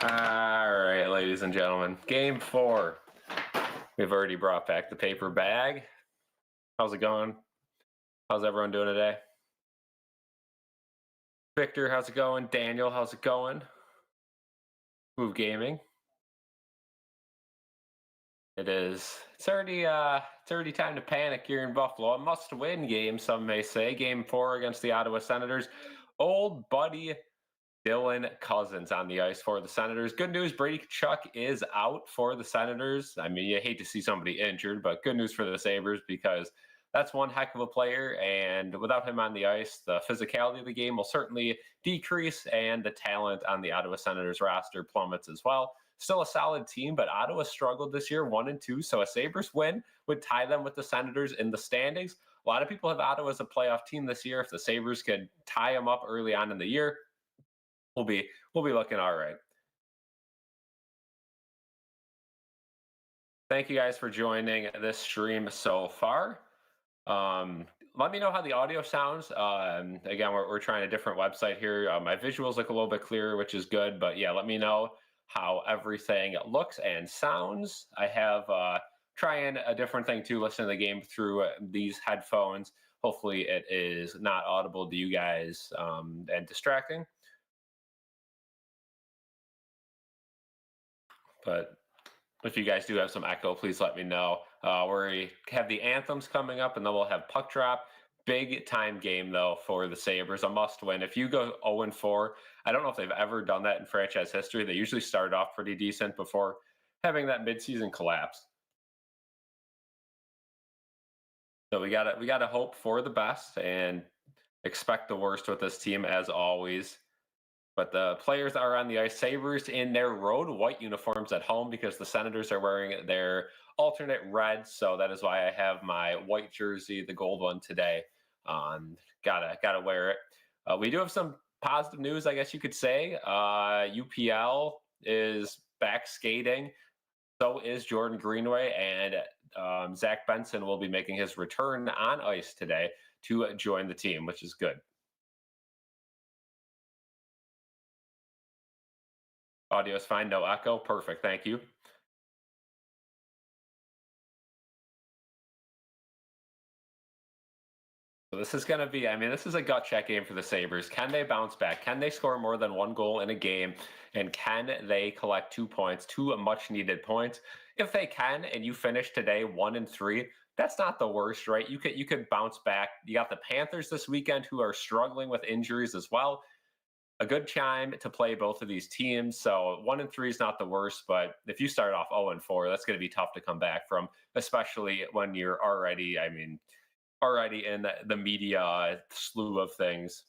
All right, ladies and gentlemen, game 4. We've already brought back the paper bag. How's it going? How's everyone doing today? Victor, how's it going? Daniel, how's it going? Move Gaming. It is. It's already time to panic here in Buffalo. A must-win game, some may say. Game 4 against the Ottawa Senators. Old buddy Dylan Cozens on the ice for the Senators. Good news, Brady Tkachuk is out for the Senators. I mean, you hate to see somebody injured, but good news for the Sabres because that's one heck of a player. And without him on the ice, the physicality of the game will certainly decrease, and the talent on the Ottawa Senators roster plummets as well. Still a solid team, but Ottawa struggled this year, 1-2. So a Sabres win would tie them with the Senators in the standings. A lot of people have Ottawa as a playoff team this year. If the Sabres could tie them up early on in the year, we'll be looking all right. Thank you guys for joining this stream so far. Let me know how the audio sounds. Again, we're trying a different website here. My visuals look a little bit clearer, which is good. But yeah, let me know how everything looks and sounds. I have trying a different thing too. Listen to the game through these headphones. Hopefully, it is not audible to you guys and distracting. But if you guys do have some echo, please let me know. We have the anthems coming up, and then we'll have puck drop. Big time game, though, for the Sabres. A must win. If you go 0-4, I don't know if they've ever done that in franchise history. They usually start off pretty decent before having that midseason collapse. So we gotta hope for the best and expect the worst with this team as always. But the players are on the ice. Sabres in their road white uniforms at home because the Senators are wearing their alternate red. So that is why I have my white jersey, the gold one today. Gotta wear it. We do have some positive news, I guess you could say. UPL is back skating. So is Jordan Greenway, and Zach Benson will be making his return on ice today to join the team, which is good. Audio is fine, no echo. Perfect, thank you. So this is going to be, this is a gut check game for the Sabres. Can they bounce back? Can they score more than one goal in a game? And can they collect 2 points, 2 much needed points? If they can, and you finish today 1-3, that's not the worst, right? You could bounce back. You got the Panthers this weekend who are struggling with injuries as well. A good time to play both of these teams. So 1-3 is not the worst, but if you start off 0-4, that's going to be tough to come back from, especially when you're already in the media slew of things.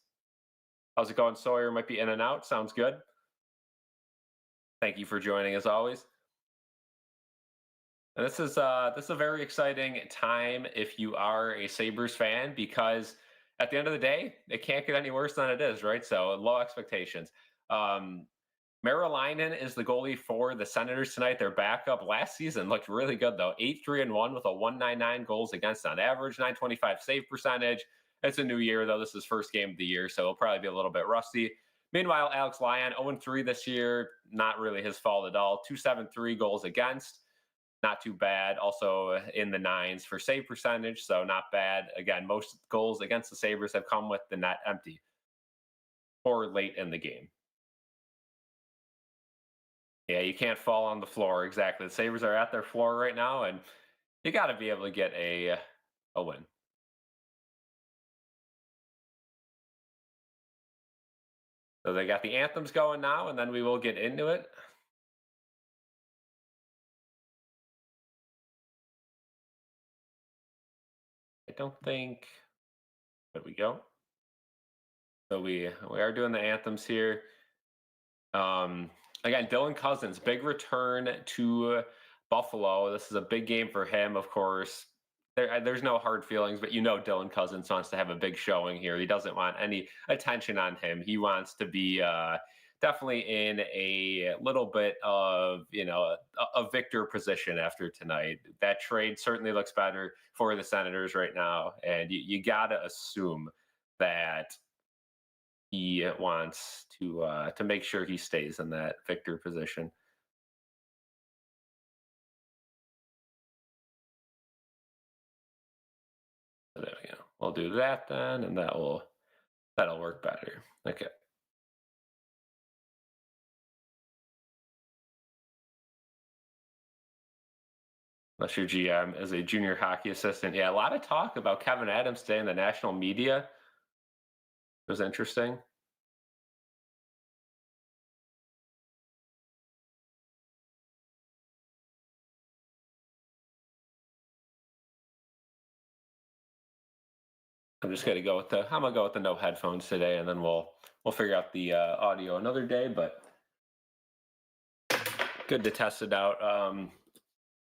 How's it going, Sawyer? Might be in and out. Sounds good. Thank you for joining as always. And this is a very exciting time if you are a Sabres fan, because at the end of the day, it can't get any worse than it is, right? So low expectations. Marilainen is the goalie for the Senators tonight. Their backup last season looked really good, though. 8-3-1 with a 1.99 goals against on average, 925 save percentage. It's a new year, though. This is first game of the year, so it'll probably be a little bit rusty. Meanwhile, Alex Lyon, 0-3 this year. Not really his fault at all. 273 goals against. Not too bad. Also in the nines for save percentage, so not bad. Again, most goals against the Sabres have come with the net empty or late in the game. Yeah, you can't fall on the floor. Exactly. The Sabres are at their floor right now, and you got to be able to get a win. So they got the anthems going now, and then we will get into it. I don't think. There we go. So we are doing the anthems here. Again, Dylan Cozens, big return to Buffalo. This is a big game for him, of course. There's no hard feelings, but Dylan Cozens wants to have a big showing here. He doesn't want any attention on him. He wants to be definitely in a little bit of a victor position after tonight. That trade certainly looks better for the Senators right now, and you got to assume that he wants to make sure he stays in that victor position. So there we go. We'll do that then, and that'll work better. Okay. Unless your GM is a junior hockey assistant. Yeah, a lot of talk about Kevin Adams today in the national media. It was interesting. I'm gonna go with the no headphones today, and then we'll figure out the audio another day. But good to test it out.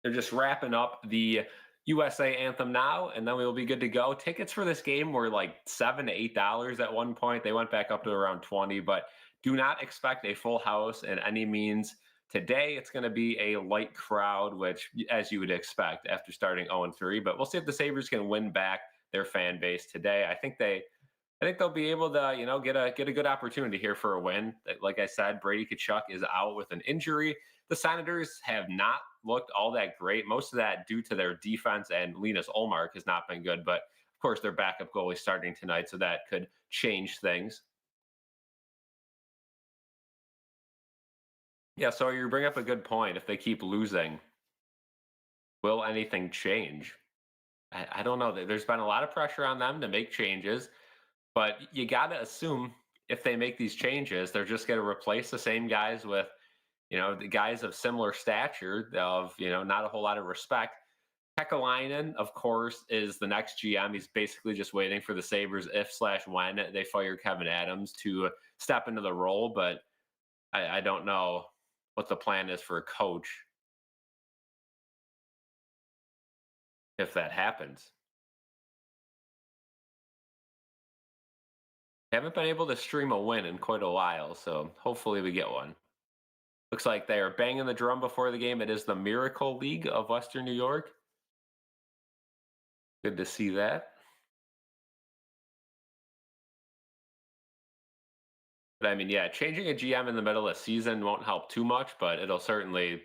They're just wrapping up the USA anthem now, and then we will be good to go. Tickets for this game were like $7 to $8 at one point. They went back up to around 20, but do not expect a full house in any means. Today, it's going to be a light crowd, which, as you would expect after starting 0-3. But we'll see if the Sabres can win back their fan base today. I think they'll be able to, get a good opportunity here for a win. Like I said, Brady Tkachuk is out with an injury. The Senators have not looked all that great. Most of that due to their defense, and Linus Olmark has not been good. But of course, their backup goalie starting tonight, so that could change things. Yeah, so you bring up a good point. If they keep losing, will anything change? I don't know. There's been a lot of pressure on them to make changes. But you got to assume if they make these changes, they're just going to replace the same guys with, the guys of similar stature, of, not a whole lot of respect. Kekalainen, of course, is the next GM. He's basically just waiting for the Sabres, if/when they fire Kevin Adams, to step into the role. But I don't know what the plan is for a coach if that happens. Haven't been able to stream a win in quite a while, so hopefully we get one. Looks like they are banging the drum before the game. It is the Miracle League of Western New York. Good to see that. But I mean, yeah, changing a GM in the middle of the season won't help too much, but it'll certainly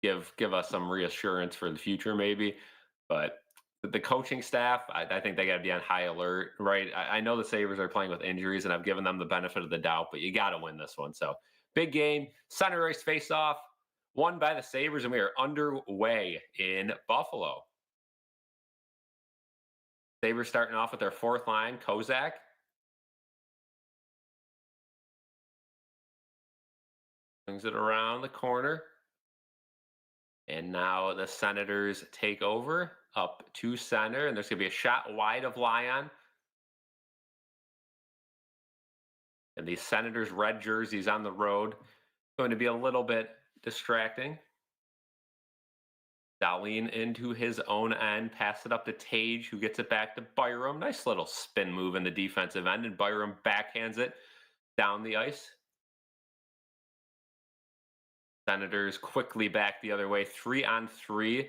give us some reassurance for the future, maybe. But the coaching staff, I think they got to be on high alert, right? I know the Sabres are playing with injuries, and I've given them the benefit of the doubt, but you got to win this one. So big game, center ice face off, won by the Sabres, and we are underway in Buffalo. Sabres starting off with their fourth line, Kozak. Brings it around the corner. And now the Senators take over up to center, and there's going to be a shot wide of Lyon. And the Senators' red jerseys on the road going to be a little bit distracting. Dahlin into his own end, pass it up to Tage, who gets it back to Byram. Nice little spin move in the defensive end, and Byram backhands it down the ice. Senators quickly back the other way, 3-on-3.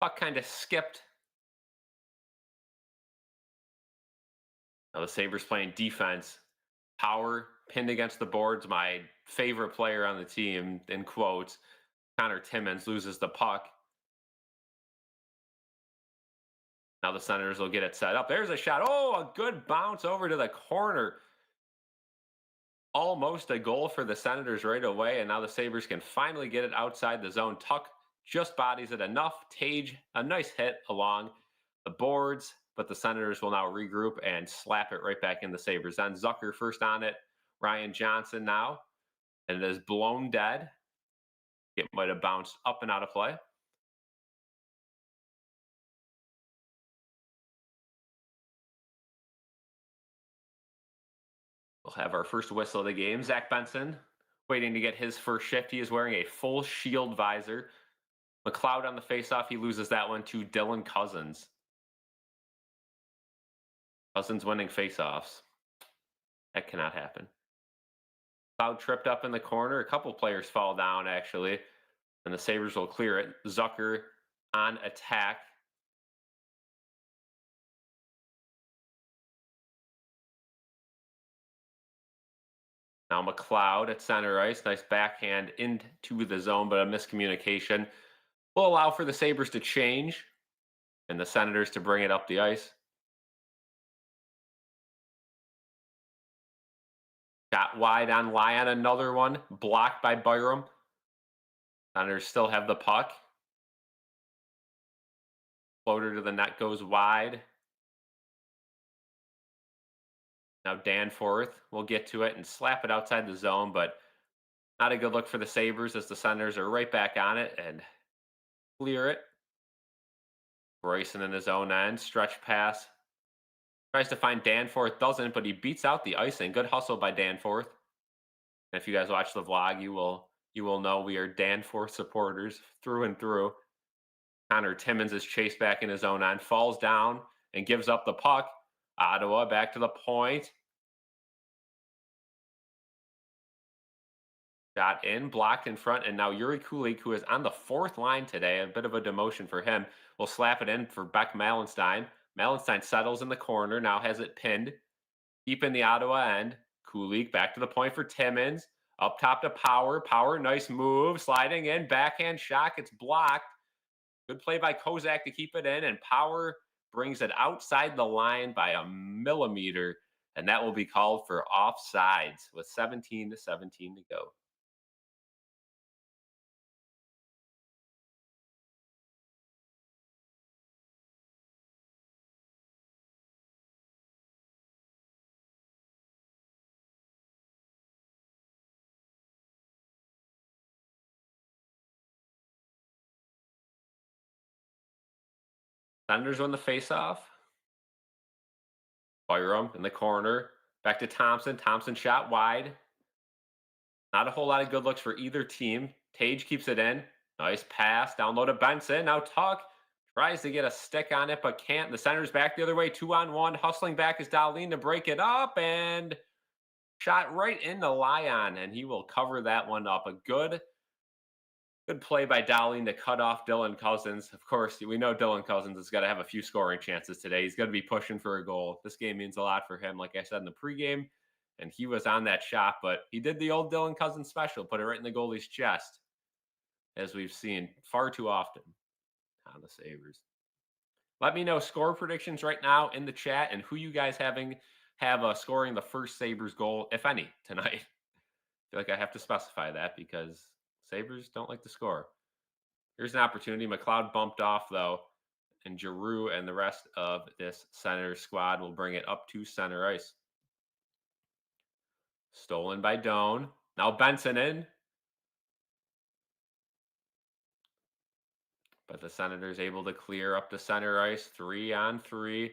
Puck kind of skipped. Now the Sabres playing defense. Power pinned against the boards. My favorite player on the team, in quotes. Connor Timmins loses the puck. Now the Senators will get it set up. There's a shot. Oh, a good bounce over to the corner. Almost a goal for the Senators right away, and now the Sabres can finally get it outside the zone. Tuck just bodies it enough. Tage, a nice hit along the boards, but the Senators will now regroup and slap it right back in the Sabres. Then Zucker first on it. Ryan Johnson now, and it is blown dead. It might have bounced up and out of play. We'll have our first whistle of the game. Zach Benson waiting to get his first shift. He is wearing a full shield visor. McLeod on the faceoff. He loses that one to Dylan Cozens. Cozens winning faceoffs. That cannot happen. McLeod tripped up in the corner. A couple players fall down, actually. And the Sabres will clear it. Zucker on attack. Now McLeod at center ice. Nice backhand into the zone, but a miscommunication will allow for the Sabres to change and the Senators to bring it up the ice. Shot wide on Lyon, another one blocked by Byram. Senators still have the puck. Floater to the net goes wide. Now Danforth will get to it and slap it outside the zone, but not a good look for the Sabres as the Senators are right back on it and clear it. Bryson in his own end, stretch pass. Tries to find Danforth, doesn't, but he beats out the icing. Good hustle by Danforth. And if you guys watch the vlog, you will know we are Danforth supporters through and through. Connor Timmins is chased back in his own end, falls down and gives up the puck. Ottawa back to the point. Shot in, blocked in front, and now Yuri Kulik, who is on the fourth line today, a bit of a demotion for him, will slap it in for Beck Malenstein. Malenstein settles in the corner, now has it pinned. Deep in the Ottawa end. Kulik back to the point for Timmins. Up top to Power. Power, nice move. Sliding in, backhand shot, gets blocked. Good play by Kozak to keep it in, and Power brings it outside the line by a millimeter, and that will be called for offsides with 17:17 to go. Senators win the faceoff. Byram in the corner. Back to Thompson. Thompson shot wide. Not a whole lot of good looks for either team. Tage keeps it in. Nice pass. Down low to Benson. Now Tuck tries to get a stick on it, but can't. The Senators back the other way. 2-on-1. Hustling back is Darlene to break it up. And shot right into Lyon. And he will cover that one up. A good play by Dowling to cut off Dylan Cozens. Of course, we know Dylan Cozens has got to have a few scoring chances today. He's going to be pushing for a goal. This game means a lot for him, like I said in the pregame, and he was on that shot, but he did the old Dylan Cozens special, put it right in the goalie's chest, as we've seen far too often on the Sabres. Let me know score predictions right now in the chat and who you guys have scoring the first Sabres goal, if any, tonight. I feel like I have to specify that because Sabres don't like to score. Here's an opportunity. McLeod bumped off, though, and Giroux and the rest of this center squad will bring it up to center ice. Stolen by Doan. Now Benson in. But the Senators able to clear up to center ice. 3-on-3.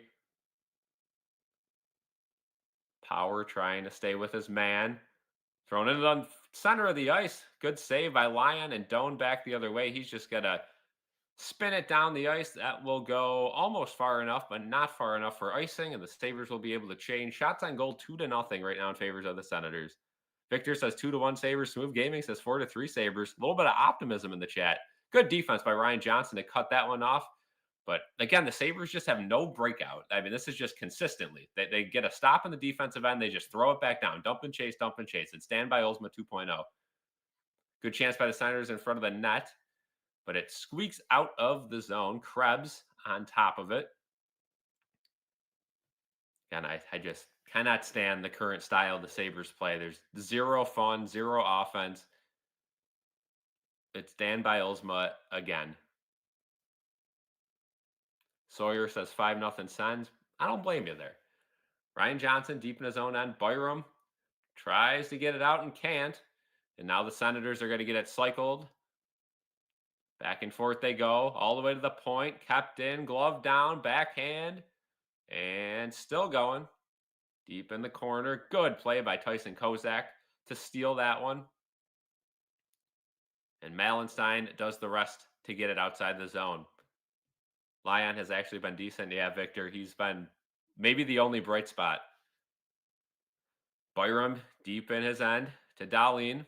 Power trying to stay with his man. Thrown into the center of the ice. Good save by Lyon, and Doan back the other way. He's just going to spin it down the ice. That will go almost far enough, but not far enough for icing, and the Sabres will be able to change. Shots on goal 2-0 right now in favor of the Senators. Victor says 2-1 Sabres. Smooth Gaming says 4-3 Sabres. A little bit of optimism in the chat. Good defense by Ryan Johnson to cut that one off. But again, the Sabres just have no breakout. I mean, this is just consistently. They get a stop in the defensive end. They just throw it back down. Dump and chase, dump and chase. It's standby Ultima 2.0. Good chance by the Senators in front of the net, but it squeaks out of the zone. Krebs on top of it. And I just cannot stand the current style the Sabres play. There's zero fun, zero offense. It's Dan Bylsma again. Sawyer says 5-0 Sens. I don't blame you there. Ryan Johnson deep in his own end. Byram tries to get it out and can't. And now the Senators are going to get it cycled. Back and forth they go, all the way to the point. Kept in, glove down, backhand. And still going. Deep in the corner. Good play by Tyson Kozak to steal that one. And Malenstein does the rest to get it outside the zone. Lyon has actually been decent. Yeah, Victor, he's been maybe the only bright spot. Byram deep in his end to Darlene.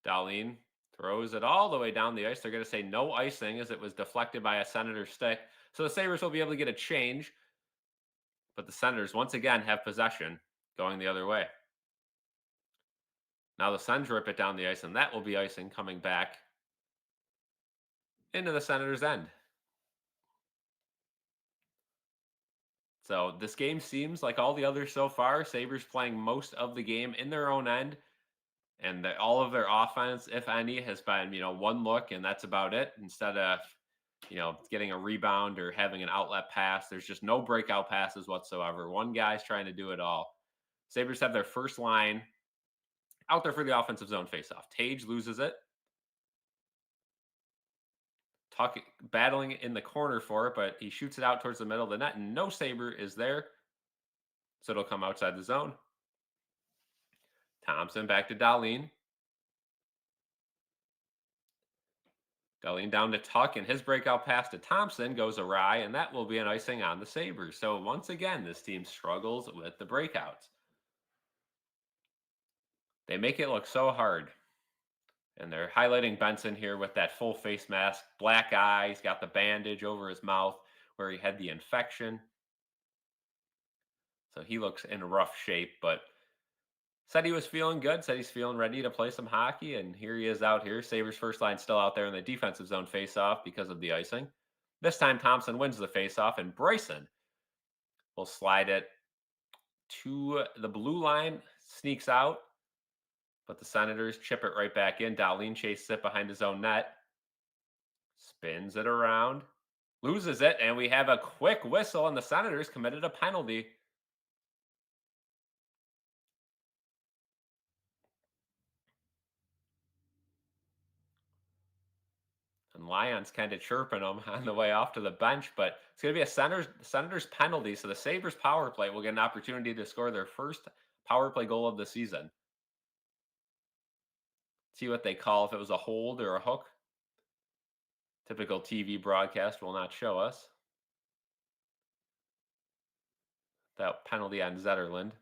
Darlene throws it all the way down the ice. They're going to say no icing as it was deflected by a Senator stick. So the Sabres will be able to get a change. But the Senators, once again, have possession going the other way. Now the Sens rip it down the ice, and that will be icing coming back into the Senators' end. So this game seems like all the others so far. Sabres playing most of the game in their own end, and all of their offense, if any, has been one look, and that's about it. Instead of getting a rebound or having an outlet pass, there's just no breakout passes whatsoever. One guy's trying to do it all. Sabres have their first line out there for the offensive zone faceoff. Tage loses it. Tuck battling in the corner for it, but he shoots it out towards the middle of the net, and no Sabre is there, so it'll come outside the zone. Thompson back to Dahlin. Dahlin down to Tuck, and his breakout pass to Thompson goes awry, and that will be an icing on the Sabres. So once again, this team struggles with the breakouts. They make it look so hard. And they're highlighting Benson here with that full face mask, black eye. He's got the bandage over his mouth where he had the infection. So he looks in rough shape, but said he was feeling good, said he's feeling ready to play some hockey, and here he is out here. Sabres first line still out there in the defensive zone faceoff because of the icing. This time Thompson wins the faceoff, and Bryson will slide it to the blue line, sneaks out, but the Senators chip it right back in. Dahlin chases it behind his own net, spins it around, loses it, and we have a quick whistle, and the Senators committed a penalty. And Lyon's kind of chirping him on the way off to the bench, but it's going to be a Senators penalty, so the Sabres power play will get an opportunity to score their first power play goal of the season. See what they call if it was a hold or a hook. Typical TV broadcast will not show us. That penalty on Zetterlund.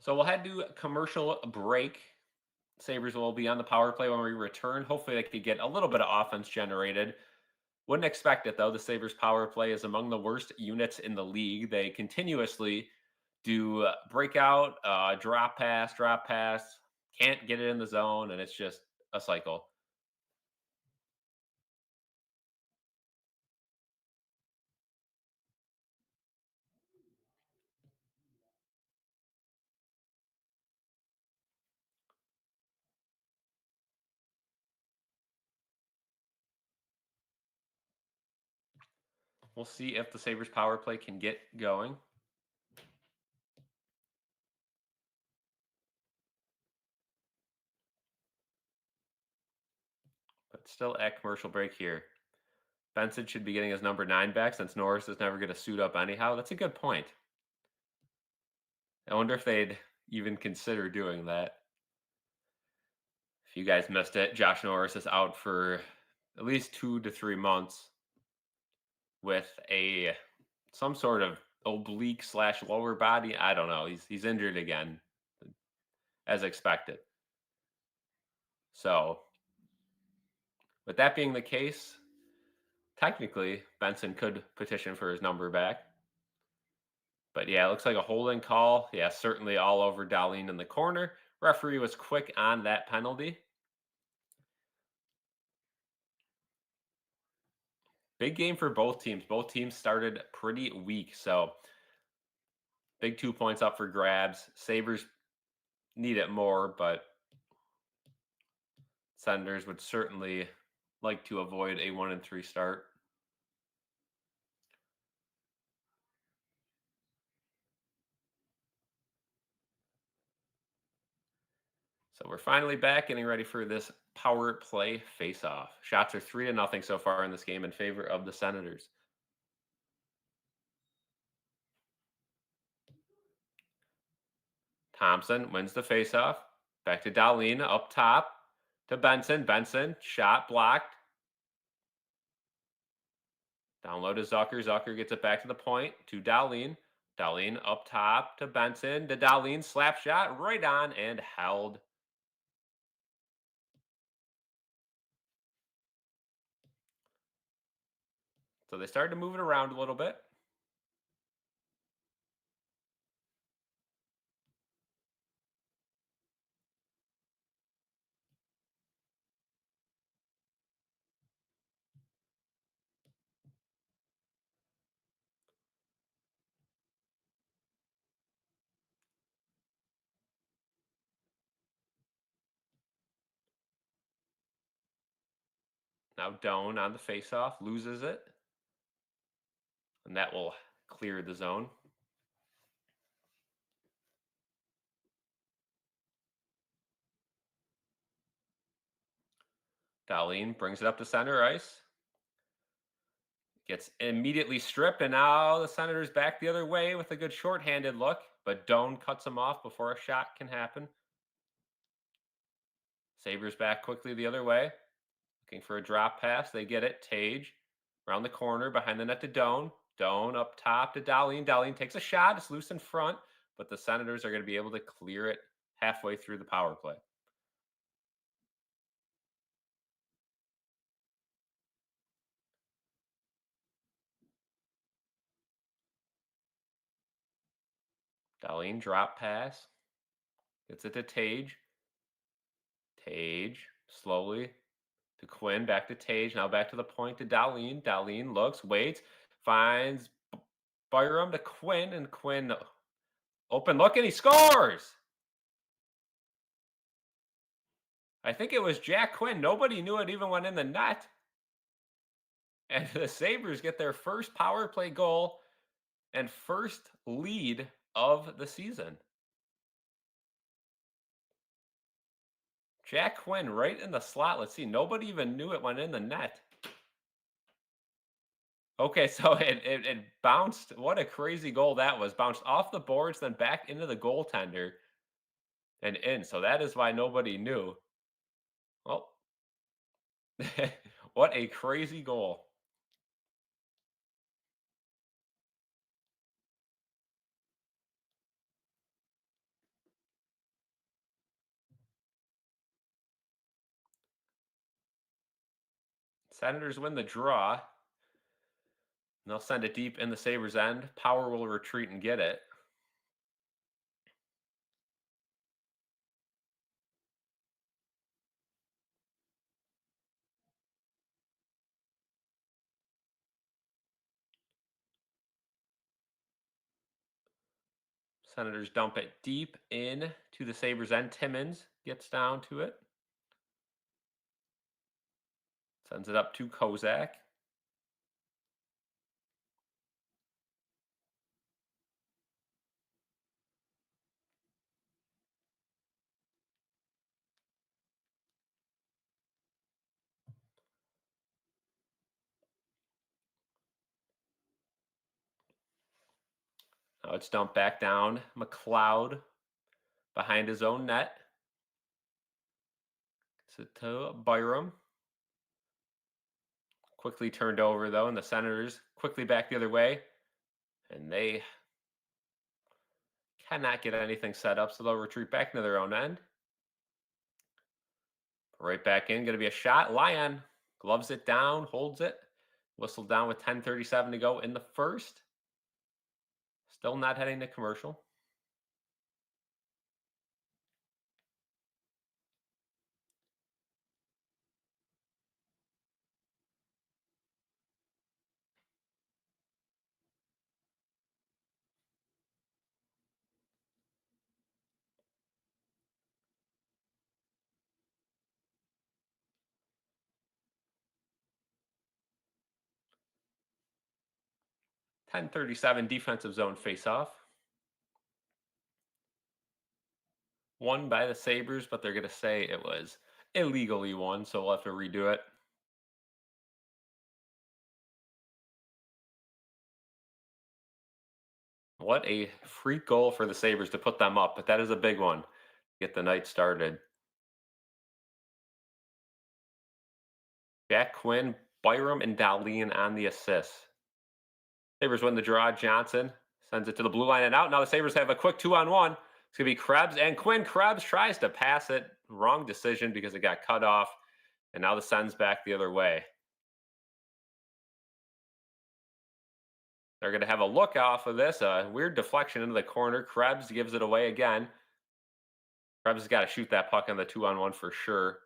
So we'll head to commercial break. Sabres will be on the power play when we return. Hopefully they could get a little bit of offense generated. Wouldn't expect it though. The Sabres power play is among the worst units in the league. They continuously do breakout, drop pass, can't get it in the zone, and it's just a cycle. We'll see if the Sabres power play can get going. But still at commercial break here. Benson should be getting his number 9 back since Norris is never going to suit up anyhow. That's a good point. I wonder if they'd even consider doing that. If you guys missed it, Josh Norris is out for at least 2 to 3 months with a some sort of oblique slash lower body. I don't know. He's injured again, as expected. So, with that being the case, technically Benson could petition for his number back. But yeah, it looks like a holding call. Yeah, certainly all over Dahlin in the corner. Referee was quick on that penalty. Big game for both teams. Both teams started pretty weak. So big 2 points up for grabs. Sabres need it more, but Senators would certainly like to avoid a 1-3 start. So we're finally back, getting ready for this power play face-off. Shots are 3-0 so far in this game in favor of the Senators. Thompson wins the face-off. Back to Dahlin up top to Benson. Benson shot blocked. Down low to Zucker. Zucker gets it back to the point to Dahlin. Dahlin up top to Benson. To Dahlin slap shot right on and held. So they started to move it around a little bit. Now Doan on the faceoff loses it, and that will clear the zone. Dahlin brings it up to center ice. Gets immediately stripped, and now the Senators back the other way with a good shorthanded look, but Doan cuts him off before a shot can happen. Sabres back quickly the other way, looking for a drop pass. They get it. Tage around the corner, behind the net to Doan. Doan up top to Dahlin. Dahlin takes a shot. It's loose in front, but the Senators are going to be able to clear it halfway through the power play. Dahlin drop pass. Gets it to Tage. Tage slowly to Quinn, back to Tage, now back to the point to Dahlin. Dahlin looks, waits, finds Byram to Quinn, and Quinn open look, and he scores! I think it was Jack Quinn. Nobody knew it even went in the net. And the Sabres get their first power play goal and first lead of the season. Jack Quinn right in the slot. Let's see. Nobody even knew it went in the net. Okay, so it bounced. What a crazy goal that was. Bounced off the boards, then back into the goaltender and in. So that is why nobody knew. Well, what a crazy goal. Senators win the draw. And they'll send it deep in the Sabres' end. Power will retreat and get it. Senators dump it deep in to the Sabres' end. Timmins gets down to it. Sends it up to Kozak. Now it's dumped back down. McLeod behind his own net. So to Byram. Quickly turned over, though, and the Senators quickly back the other way. And they cannot get anything set up, so they'll retreat back into their own end. Right back in. Going to be a shot. Lyon gloves it down, holds it. Whistled down with 10:37 to go in the first. Still not heading to commercial. .10:37 defensive zone faceoff. Won by the Sabres, but they're going to say it was illegally won, so we'll have to redo it. What a freak goal for the Sabres to put them up, but that is a big one. Get the night started. Jack Quinn, Byram, and Dahlin on the assists. Sabres win the draw. Johnson sends it to the blue line and out. Now the Sabres have a quick 2-on-1. It's going to be Krebs and Quinn. Krebs tries to pass it. Wrong decision because it got cut off. And now the Sens back the other way. They're going to have a look off of this. A weird deflection into the corner. Krebs gives it away again. Krebs has got to shoot that puck on the 2-on-1 for sure.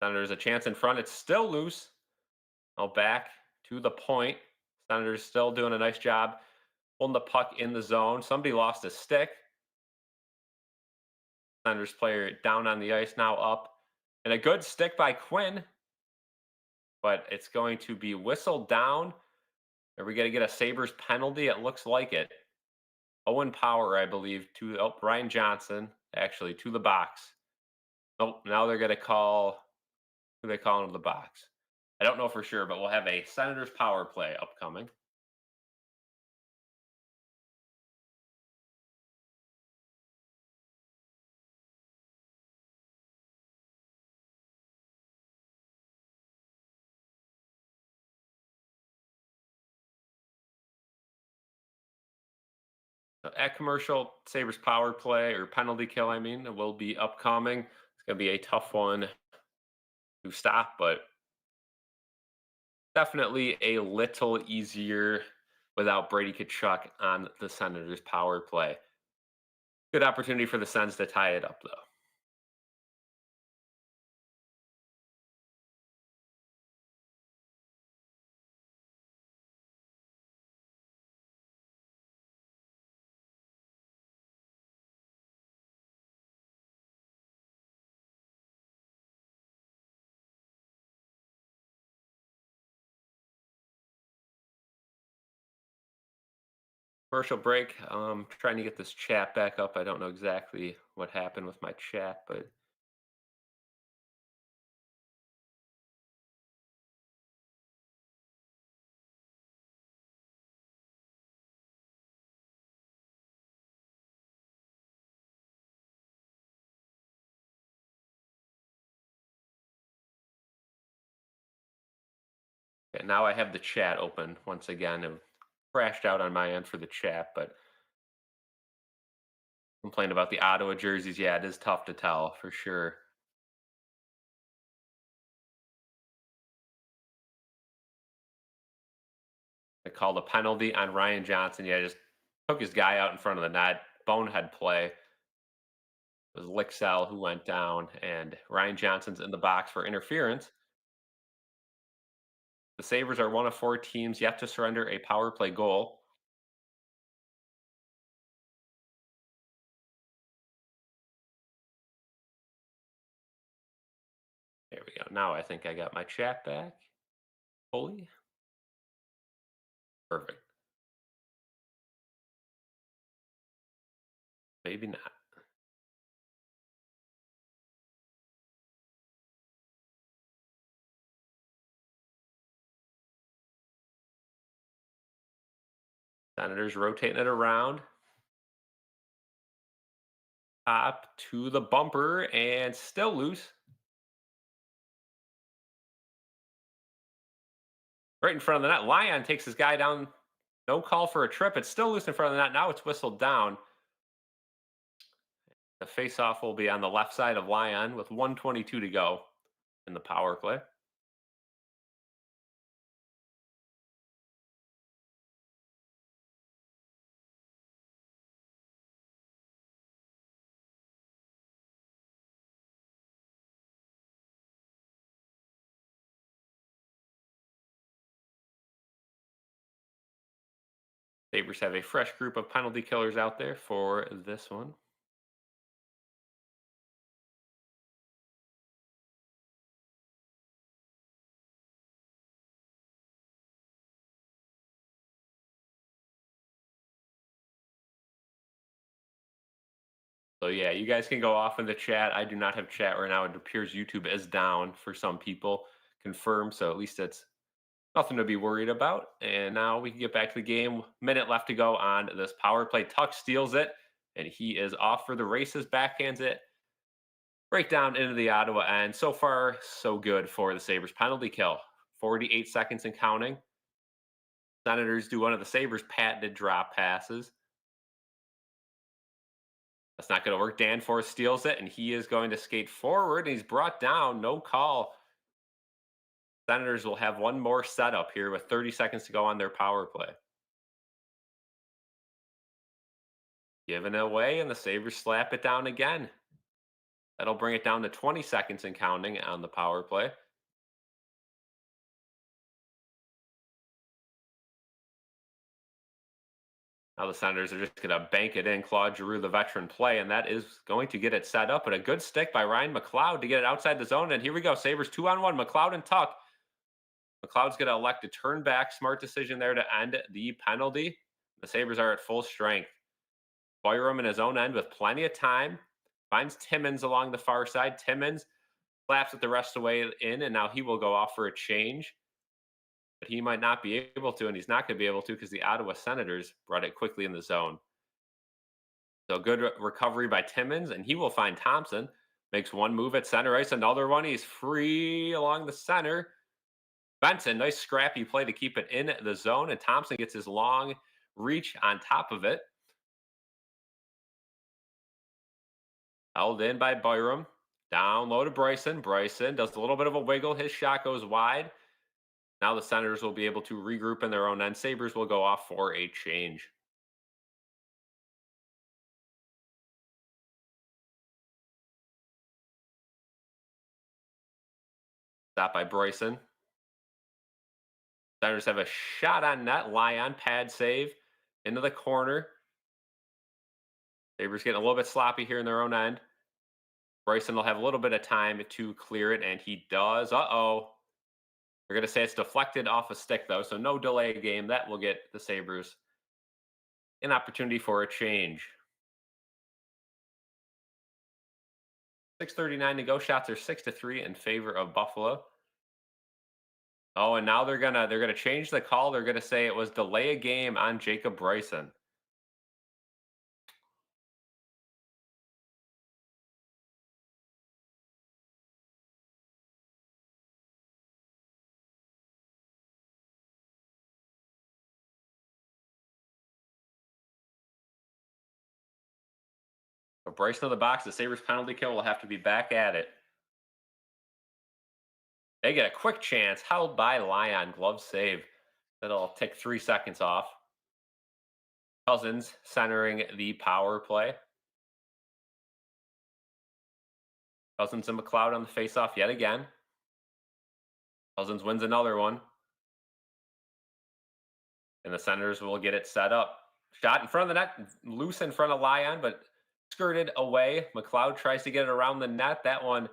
Senators a chance in front. It's still loose. Oh, back to the point. Senators still doing a nice job holding the puck in the zone. Somebody lost a stick. Senators player down on the ice, now up. And a good stick by Quinn, but it's going to be whistled down. Are we going to get a Sabres penalty? It looks like it. Owen Power, I believe, to Brian Johnson, actually, to the box. Oh, now they're going to call, who they call into the box. I don't know for sure, but we'll have a Senators power play upcoming. So at commercial, Sabres power play or penalty kill, I mean, will be upcoming. It's going to be a tough one to stop, but definitely a little easier without Brady Tkachuk on the Senators power play. Good opportunity for the Sens to tie it up, though. Commercial break. Trying to get this chat back up. I don't know exactly what happened with my chat, but okay, now I have the chat open once again. It crashed out on my end for the chat, but complain about the Ottawa jerseys. Yeah, it is tough to tell for sure. They called a penalty on Ryan Johnson. Yeah, just took his guy out in front of the net. Bonehead play. It was Lixell who went down, and Ryan Johnson's in the box for interference. The Sabres are one of 4 teams yet to surrender a power play goal. There we go. Now I think I got my chat back fully. Perfect. Maybe not. Senators rotating it around. Top to the bumper and still loose. Right in front of the net. Lyon takes his guy down. No call for a trip. It's still loose in front of the net. Now it's whistled down. The faceoff will be on the left side of Lyon with 1:22 to go in the power play. Sabres have a fresh group of penalty killers out there for this one. So yeah, you guys can go off in the chat. I do not have chat right now. It appears YouTube is down for some people. Confirmed. So at least it's nothing to be worried about. And now we can get back to the game. Minute left to go on this power play. Tuck steals it, and he is off for the races. Backhands it right down into the Ottawa end. So far, so good for the Sabres. Penalty kill. 48 seconds and counting. Senators do one of the Sabres' patented drop passes. That's not going to work. Danforth steals it, and he is going to skate forward. And he's brought down. No call. Senators will have one more setup here with 30 seconds to go on their power play. Giving it away, and the Sabres slap it down again. That'll bring it down to 20 seconds and counting on the power play. Now the Senators are just going to bank it in. Claude Giroux, the veteran play, and that is going to get it set up. But a good stick by Ryan McLeod to get it outside the zone. And here we go. Sabres 2-on-1. McLeod and Tuck. McLeod's going to elect to turn back. Smart decision there to end the penalty. The Sabres are at full strength. Byram in his own end with plenty of time. Finds Timmins along the far side. Timmins slaps it the rest of the way in, and now he will go off for a change. But he might not be able to, and he's not going to be able to because the Ottawa Senators brought it quickly in the zone. So good recovery by Timmins, and he will find Thompson. Makes one move at center ice, another one. He's free along the center. Benson, nice scrappy play to keep it in the zone, and Thompson gets his long reach on top of it. Held in by Byram. Down low to Bryson. Bryson does a little bit of a wiggle. His shot goes wide. Now the Senators will be able to regroup in their own end. Sabres will go off for a change. Stop by Bryson. Senators have a shot on net. Lyon, pad save into the corner. Sabres getting a little bit sloppy here in their own end. Bryson will have a little bit of time to clear it, and he does. Uh-oh. They're going to say it's deflected off a stick, though, so no delay game. That will get the Sabres an opportunity for a change. 6:39 to go. Shots are 6-3 in favor of Buffalo. Oh, and now they're gonna change the call. They're gonna say it was delay a game on Jacob Bryson. But Bryson in the box, the Sabres penalty kill will have to be back at it. They get a quick chance, held by Lyon, glove save. That'll take 3 seconds off. Cozens centering the power play. Cozens and McLeod on the faceoff yet again. Cozens wins another one. And the Senators will get it set up. Shot in front of the net, loose in front of Lyon, but skirted away. McLeod tries to get it around the net. That one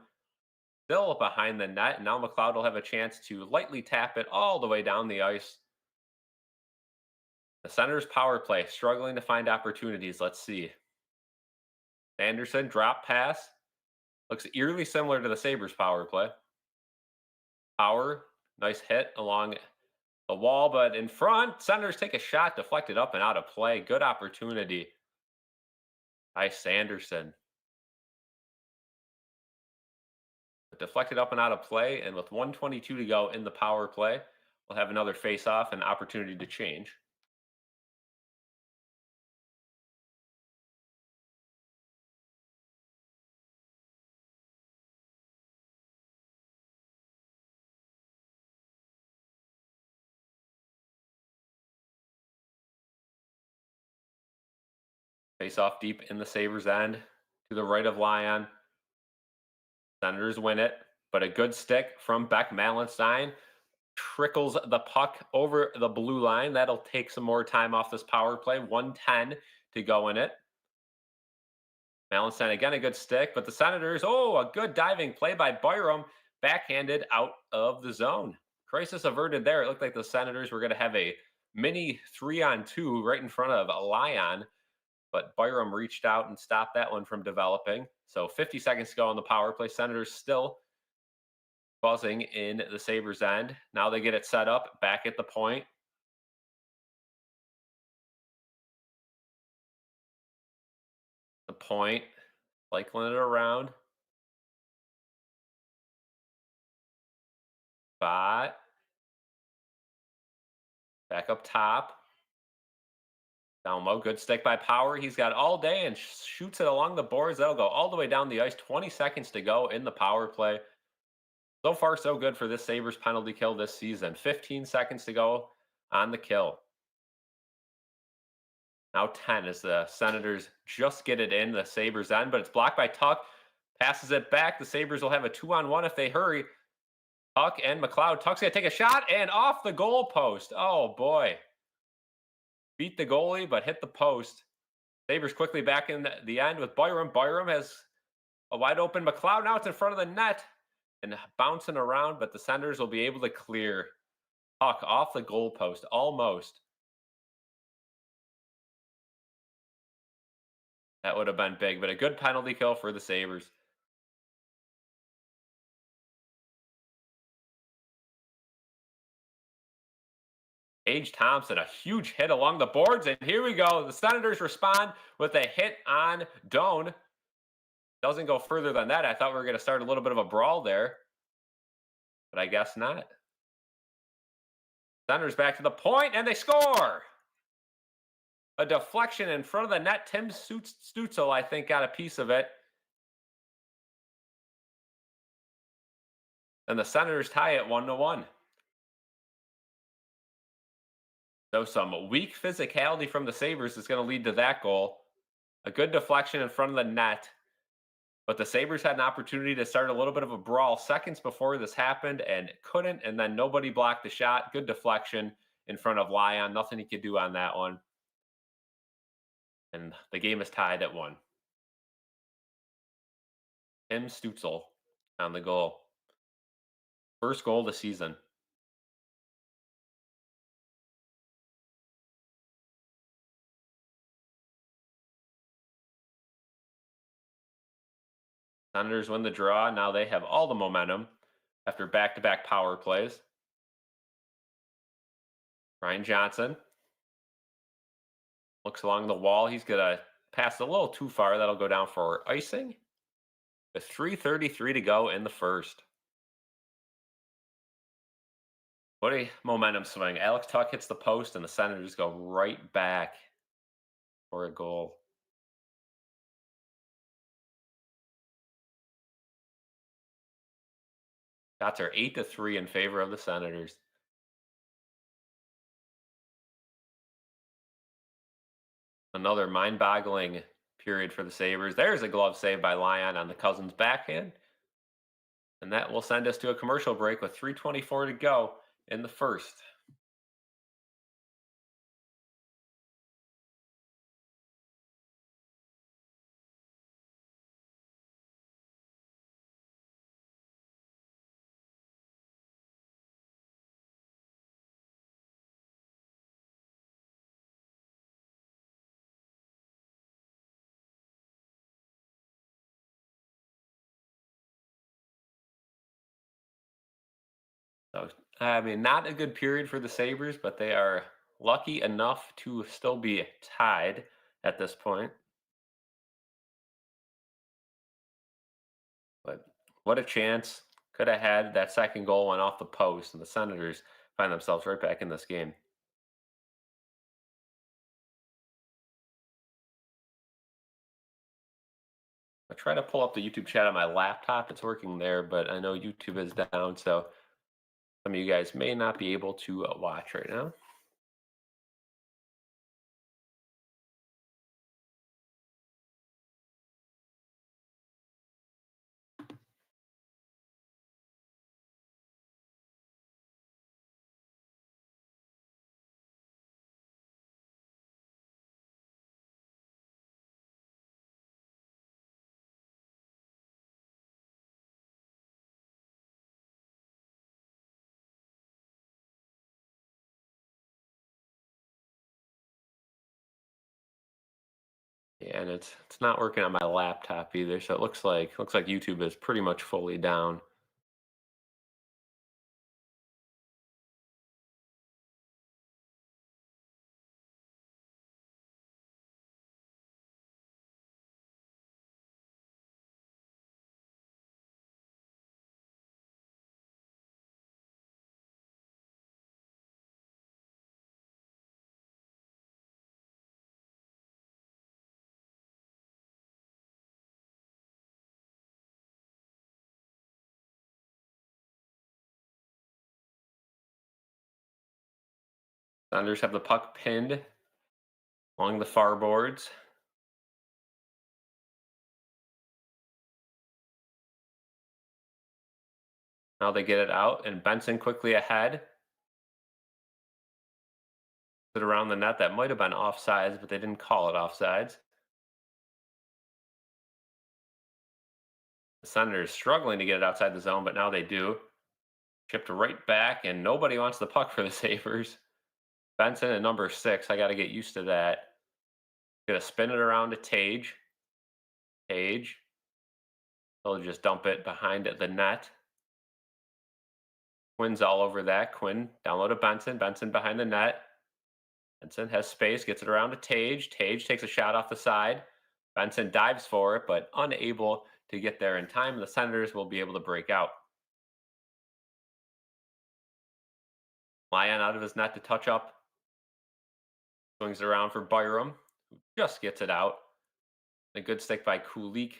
still behind the net. And now McLeod will have a chance to lightly tap it all the way down the ice. The Senators power play, struggling to find opportunities. Let's see. Anderson, drop pass. Looks eerily similar to the Sabres power play. Power, nice hit along the wall, but in front. Senators take a shot, deflected up and out of play. Good opportunity by Sanderson. Deflected up and out of play, and with 1:22 to go in the power play, we'll have another face-off and opportunity to change. Face off deep in the Sabres end to the right of Lyon. Senators win it, but a good stick from Beck Malenstein trickles the puck over the blue line. That'll take some more time off this power play. 1:10 to go in it. Malenstein again, a good stick, but the Senators, oh, a good diving play by Byram, backhanded out of the zone. Crisis averted there. It looked like the Senators were going to have a mini 3-on-2 right in front of Lyon, but Byram reached out and stopped that one from developing. So 50 seconds to go on the power play. Senators still buzzing in the Sabres end. Now they get it set up back at the point. The point, cycling it around. Spot. Back up top. Down low, good stick by Power. He's got all day and shoots it along the boards. That'll go all the way down the ice. 20 seconds to go in the power play. So far, so good for this Sabres penalty kill this season. 15 seconds to go on the kill. Now 10 as the Senators just get it in the Sabres end, but it's blocked by Tuck. Passes it back. The Sabres will have a 2-on-1 if they hurry. Tuck and McLeod. Tuck's going to take a shot and off the goal post. Oh, boy. Beat the goalie, but hit the post. Sabres quickly back in the end with Byram. Byram has a wide open McLeod. Now it's in front of the net and bouncing around, but the Senators will be able to clear. Tuck off the goal post, almost. That would have been big, but a good penalty kill for the Sabres. Age Thompson, a huge hit along the boards, and here we go. The Senators respond with a hit on Doan. Doesn't go further than that. I thought we were going to start a little bit of a brawl there, but I guess not. Senators back to the point, and they score. A deflection in front of the net. Tim Stutzel, I think, got a piece of it. And the Senators tie it 1-1. So some weak physicality from the Sabres is going to lead to that goal. A good deflection in front of the net. But the Sabres had an opportunity to start a little bit of a brawl seconds before this happened and couldn't. And then nobody blocked the shot. Good deflection in front of Lyon. Nothing he could do on that one. And the game is tied at 1. Tim Stutzel on the goal. First goal of the season. Senators win the draw. Now they have all the momentum after back-to-back power plays. Ryan Johnson looks along the wall. He's going to pass a little too far. That'll go down for icing. With 3:33 to go in the first. What a momentum swing. Alex Tuck hits the post, and the Senators go right back for a goal. Shots are 8-3 in favor of the Senators. Another mind-boggling period for the Sabres. There's a glove save by Lyon on the Cozens backhand. And that will send us to a commercial break with 3:24 to go in the first. So, I mean, not a good period for the Sabres, but they are lucky enough to still be tied at this point. But what a chance. Could have had that second goal went off the post, and the Senators find themselves right back in this game. I try to pull up the YouTube chat on my laptop. It's working there, but I know YouTube is down, so some of you guys may not be able to watch right now. Yeah, and it's not working on my laptop either, so it looks like YouTube is pretty much fully down. Senators have the puck pinned along the far boards. Now they get it out, and Benson quickly ahead. It around the net. That might have been offsides, but they didn't call it offsides. The Senators struggling to get it outside the zone, but now they do. Chipped right back, and nobody wants the puck for the Sabres. Benson at number 6. I got to get used to that. Gonna spin it around to Tage. Tage. They'll just dump it behind the net. Quinn's all over that. Quinn down low to Benson. Benson behind the net. Benson has space, gets it around to Tage. Tage takes a shot off the side. Benson dives for it, but unable to get there in time. The Senators will be able to break out. Lyon out of his net to touch up. Swings it around for Byram, who just gets it out. A good stick by Kulik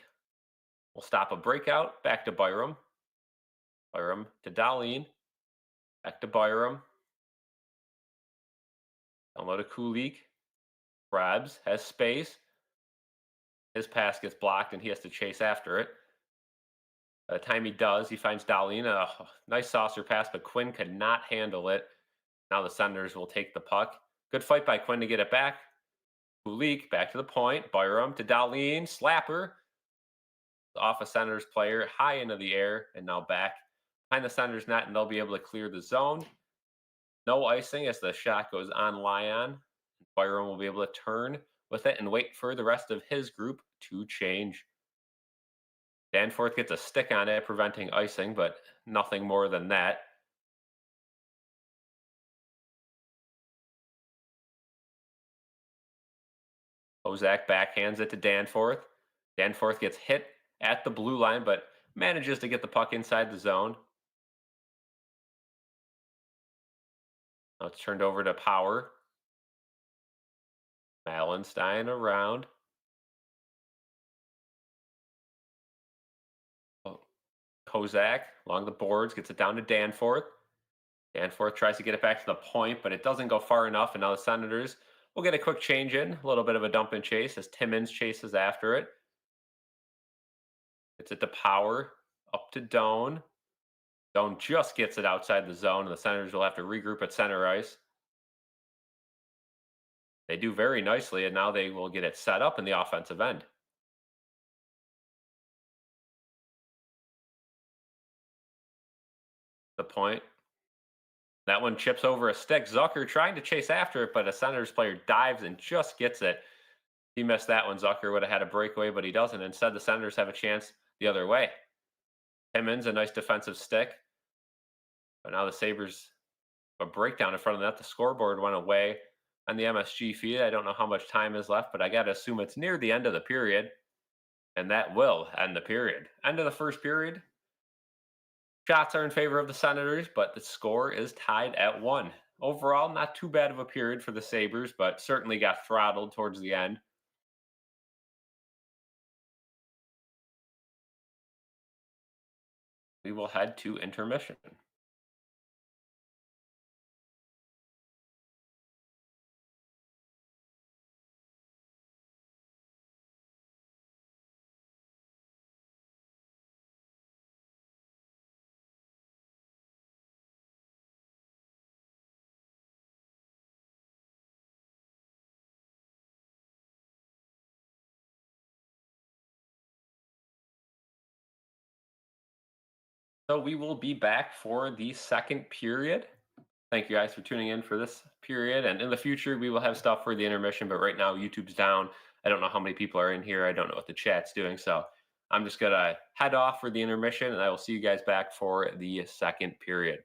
will stop a breakout. Back to Byram. Byram to Dahlin. Back to Byram. Down low to Kulik. Grabs, has space. His pass gets blocked and he has to chase after it. By the time he does, he finds Dahlin. A nice saucer pass, but Quinn could not handle it. Now the Senators will take the puck. Good fight by Quinn to get it back. Kulik back to the point. Byram to Dahlin. Slapper. Off a Senators player. High into the air. And now back behind the Senators net. And they'll be able to clear the zone. No icing as the shot goes on Lyon. Byram will be able to turn with it and wait for the rest of his group to change. Danforth gets a stick on it, preventing icing, but nothing more than that. Kozak backhands it to Danforth. Danforth gets hit at the blue line, but manages to get the puck inside the zone. Now it's turned over to Power. Malenstein around. Kozak along the boards, gets it down to Danforth. Danforth tries to get it back to the point, but it doesn't go far enough, and now the Senators will get a quick change in. A little bit of a dump and chase as Timmins chases after it. It's at the Power, up to Doan. Doan just gets it outside the zone, and the Senators will have to regroup at center ice. They do very nicely, and now they will get it set up in the offensive end. The point. That one chips over a stick. Zucker trying to chase after it, but a Senators player dives and just gets it. He missed that one. Zucker would have had a breakaway, but he doesn't. Instead, the Senators have a chance the other way. Timmins, a nice defensive stick. But now the Sabres, a breakdown in front of the net. The scoreboard went away on the MSG feed. I don't know how much time is left, but I got to assume it's near the end of the period. And that will end the period. End of the first period. Shots are in favor of the Senators, but the score is tied at 1. Overall, not too bad of a period for the Sabres, but certainly got throttled towards the end. We will head to intermission. So we will be back for the second period. Thank you guys for tuning in for this period. And in the future, we will have stuff for the intermission. But right now, YouTube's down. I don't know how many people are in here. I don't know what the chat's doing. So I'm just going to head off for the intermission, and I will see you guys back for the second period.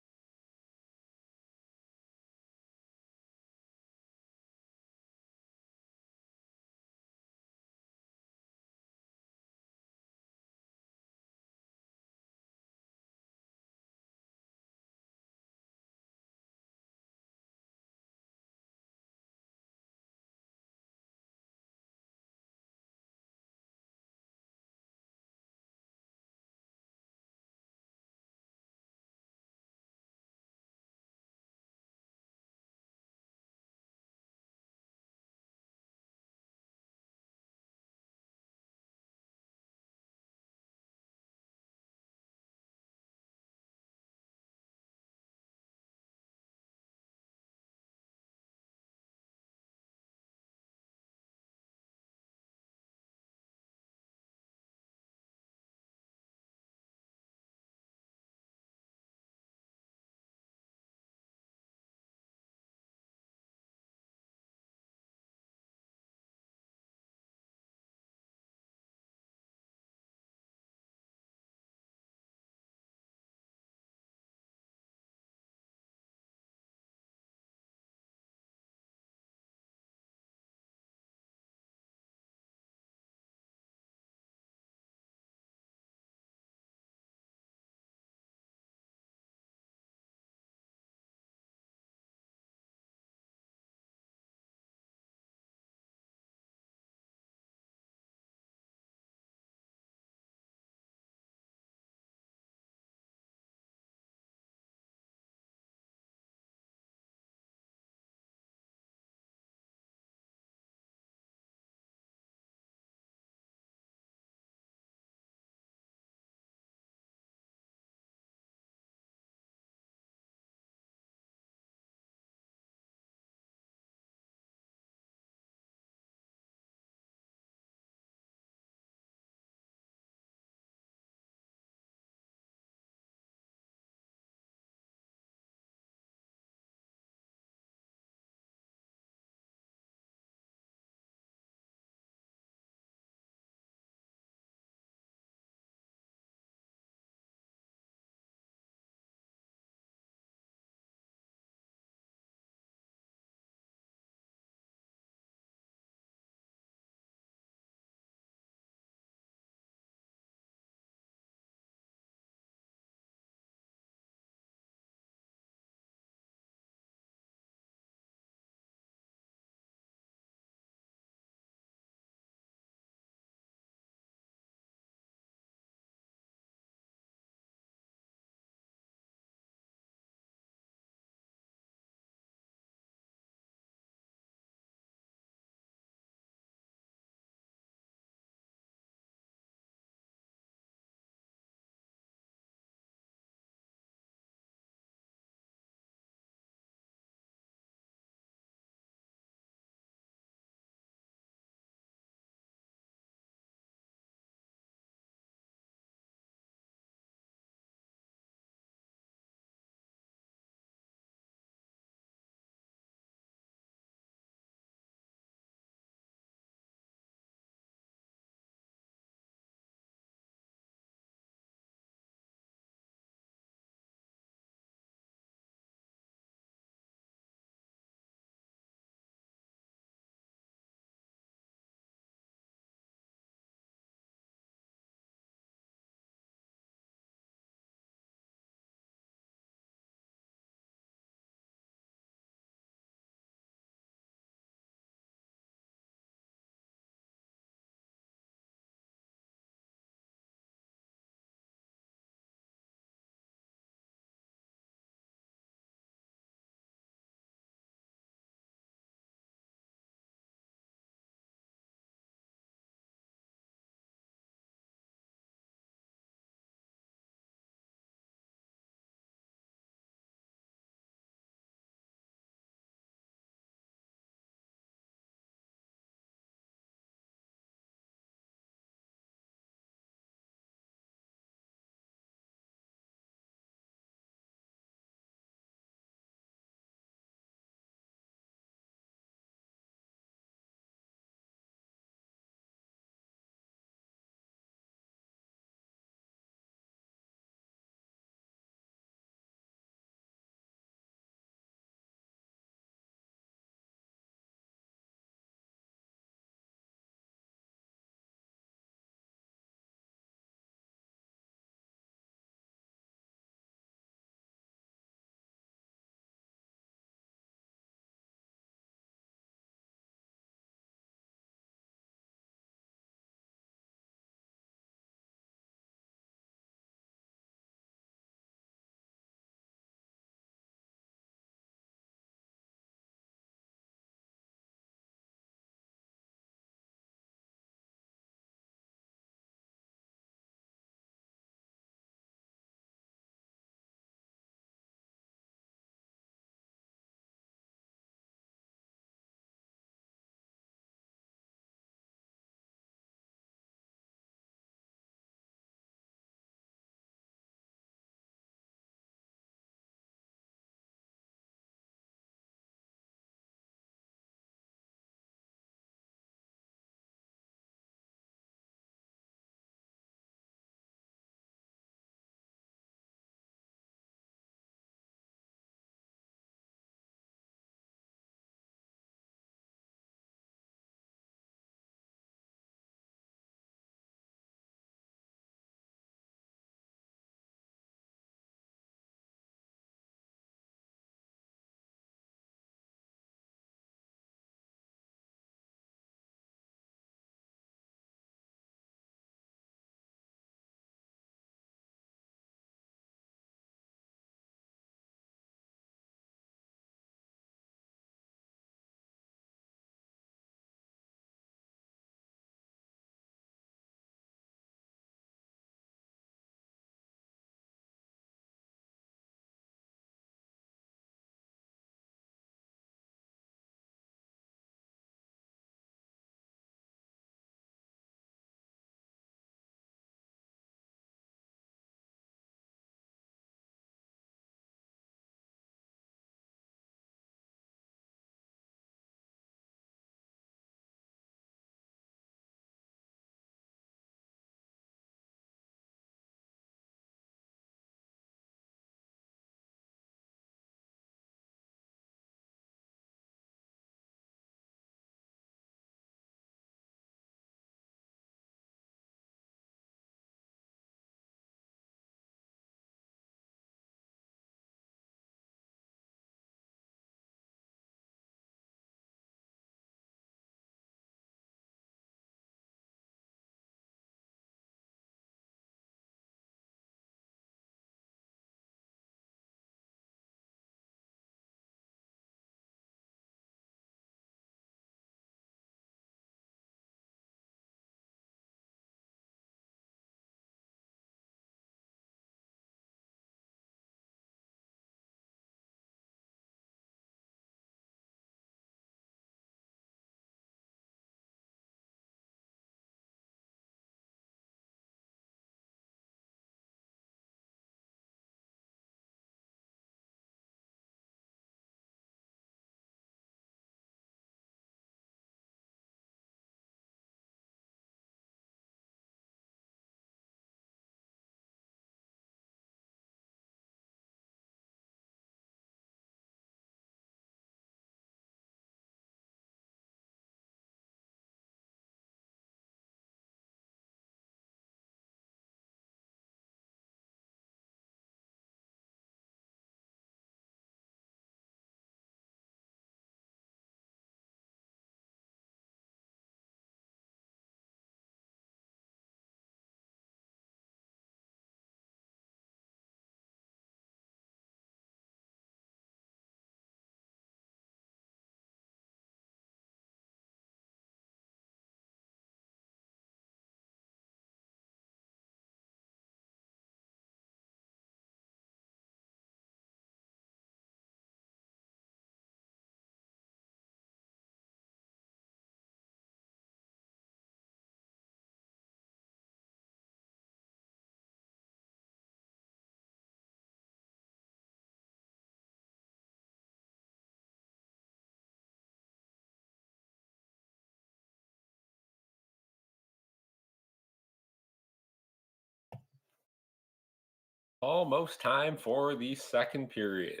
Almost time for the second period.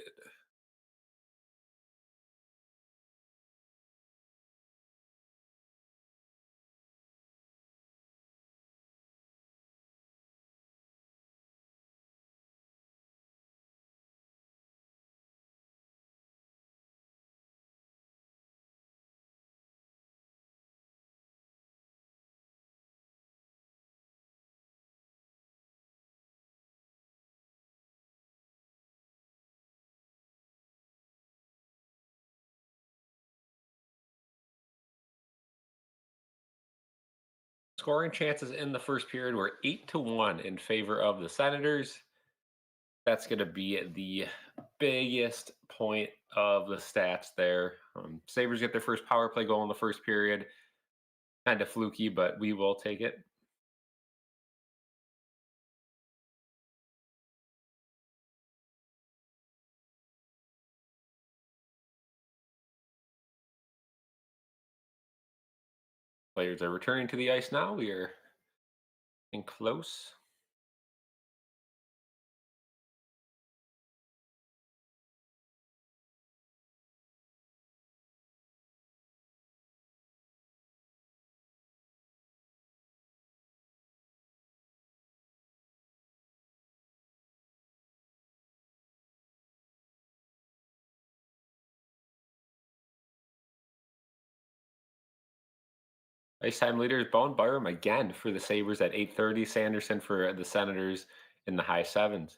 Scoring chances in the first period were 8-1 in favor of the Senators. That's going to be the biggest point of the stats there. Sabres get their first power play goal in the first period. Kind of fluky, but we will take it. Players are returning to the ice now. We are in close. Ice time leader is Bowen Byram again for the Sabres at 8:30. Sanderson for the Senators in the high sevens.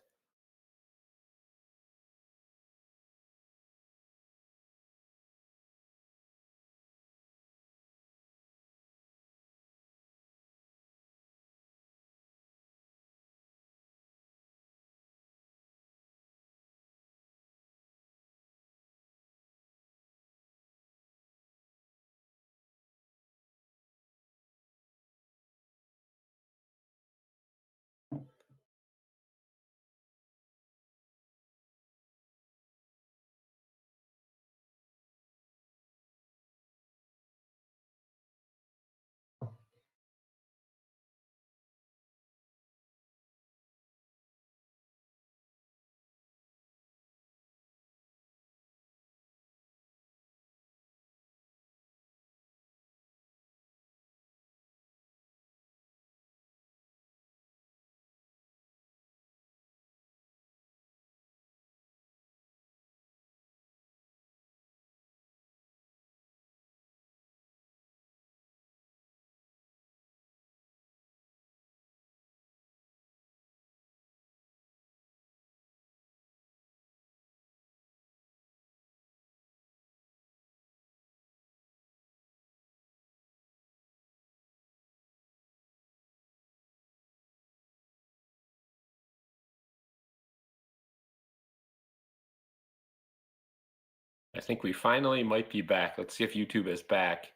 I think we finally might be back. Let's see if YouTube is back.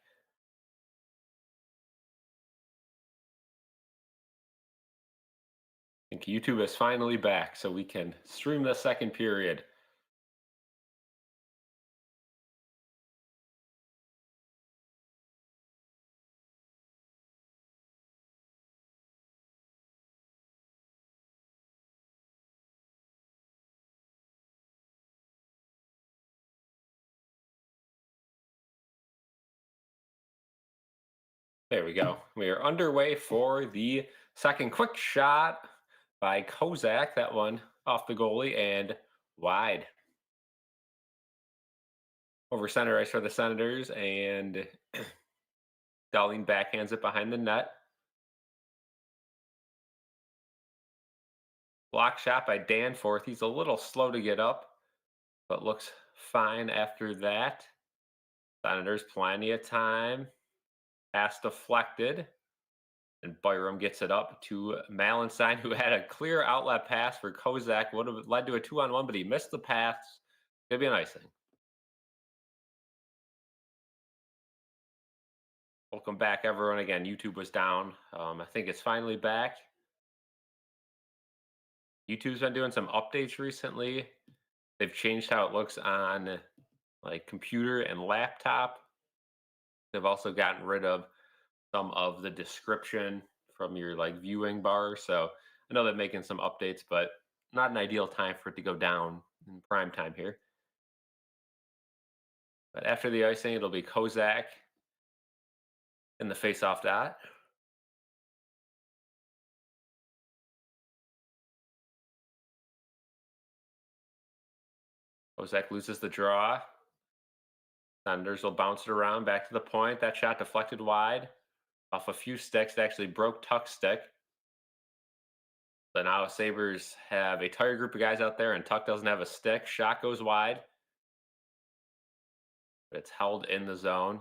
I think YouTube is finally back, so we can stream the second period. There we go. We are underway for the second. Quick shot by Kozak. That one off the goalie and wide. Over center ice for the Senators, and Darlene backhands it behind the net. Block shot by Danforth. He's a little slow to get up, but looks fine after that. Senators plenty of time. Pass deflected. And Byram gets it up to Malenstein, who had a clear outlet pass for Kozak. Would have led to a 2-on-1, but he missed the pass. Could be an icing. Welcome back, everyone. Again, YouTube was down. I think it's finally back. YouTube's been doing some updates recently. They've changed how it looks on like computer and laptop. They've also gotten rid of some of the description from your like viewing bar. So I know they're making some updates, but not an ideal time for it to go down in prime time here. But after the icing, it'll be Kozak in the face-off dot. Kozak loses the draw. Senators will bounce it around back to the point. That shot deflected wide off a few sticks. It actually broke Tuck's stick. So now Sabres have a tired group of guys out there, and Tuck doesn't have a stick. Shot goes wide, but it's held in the zone.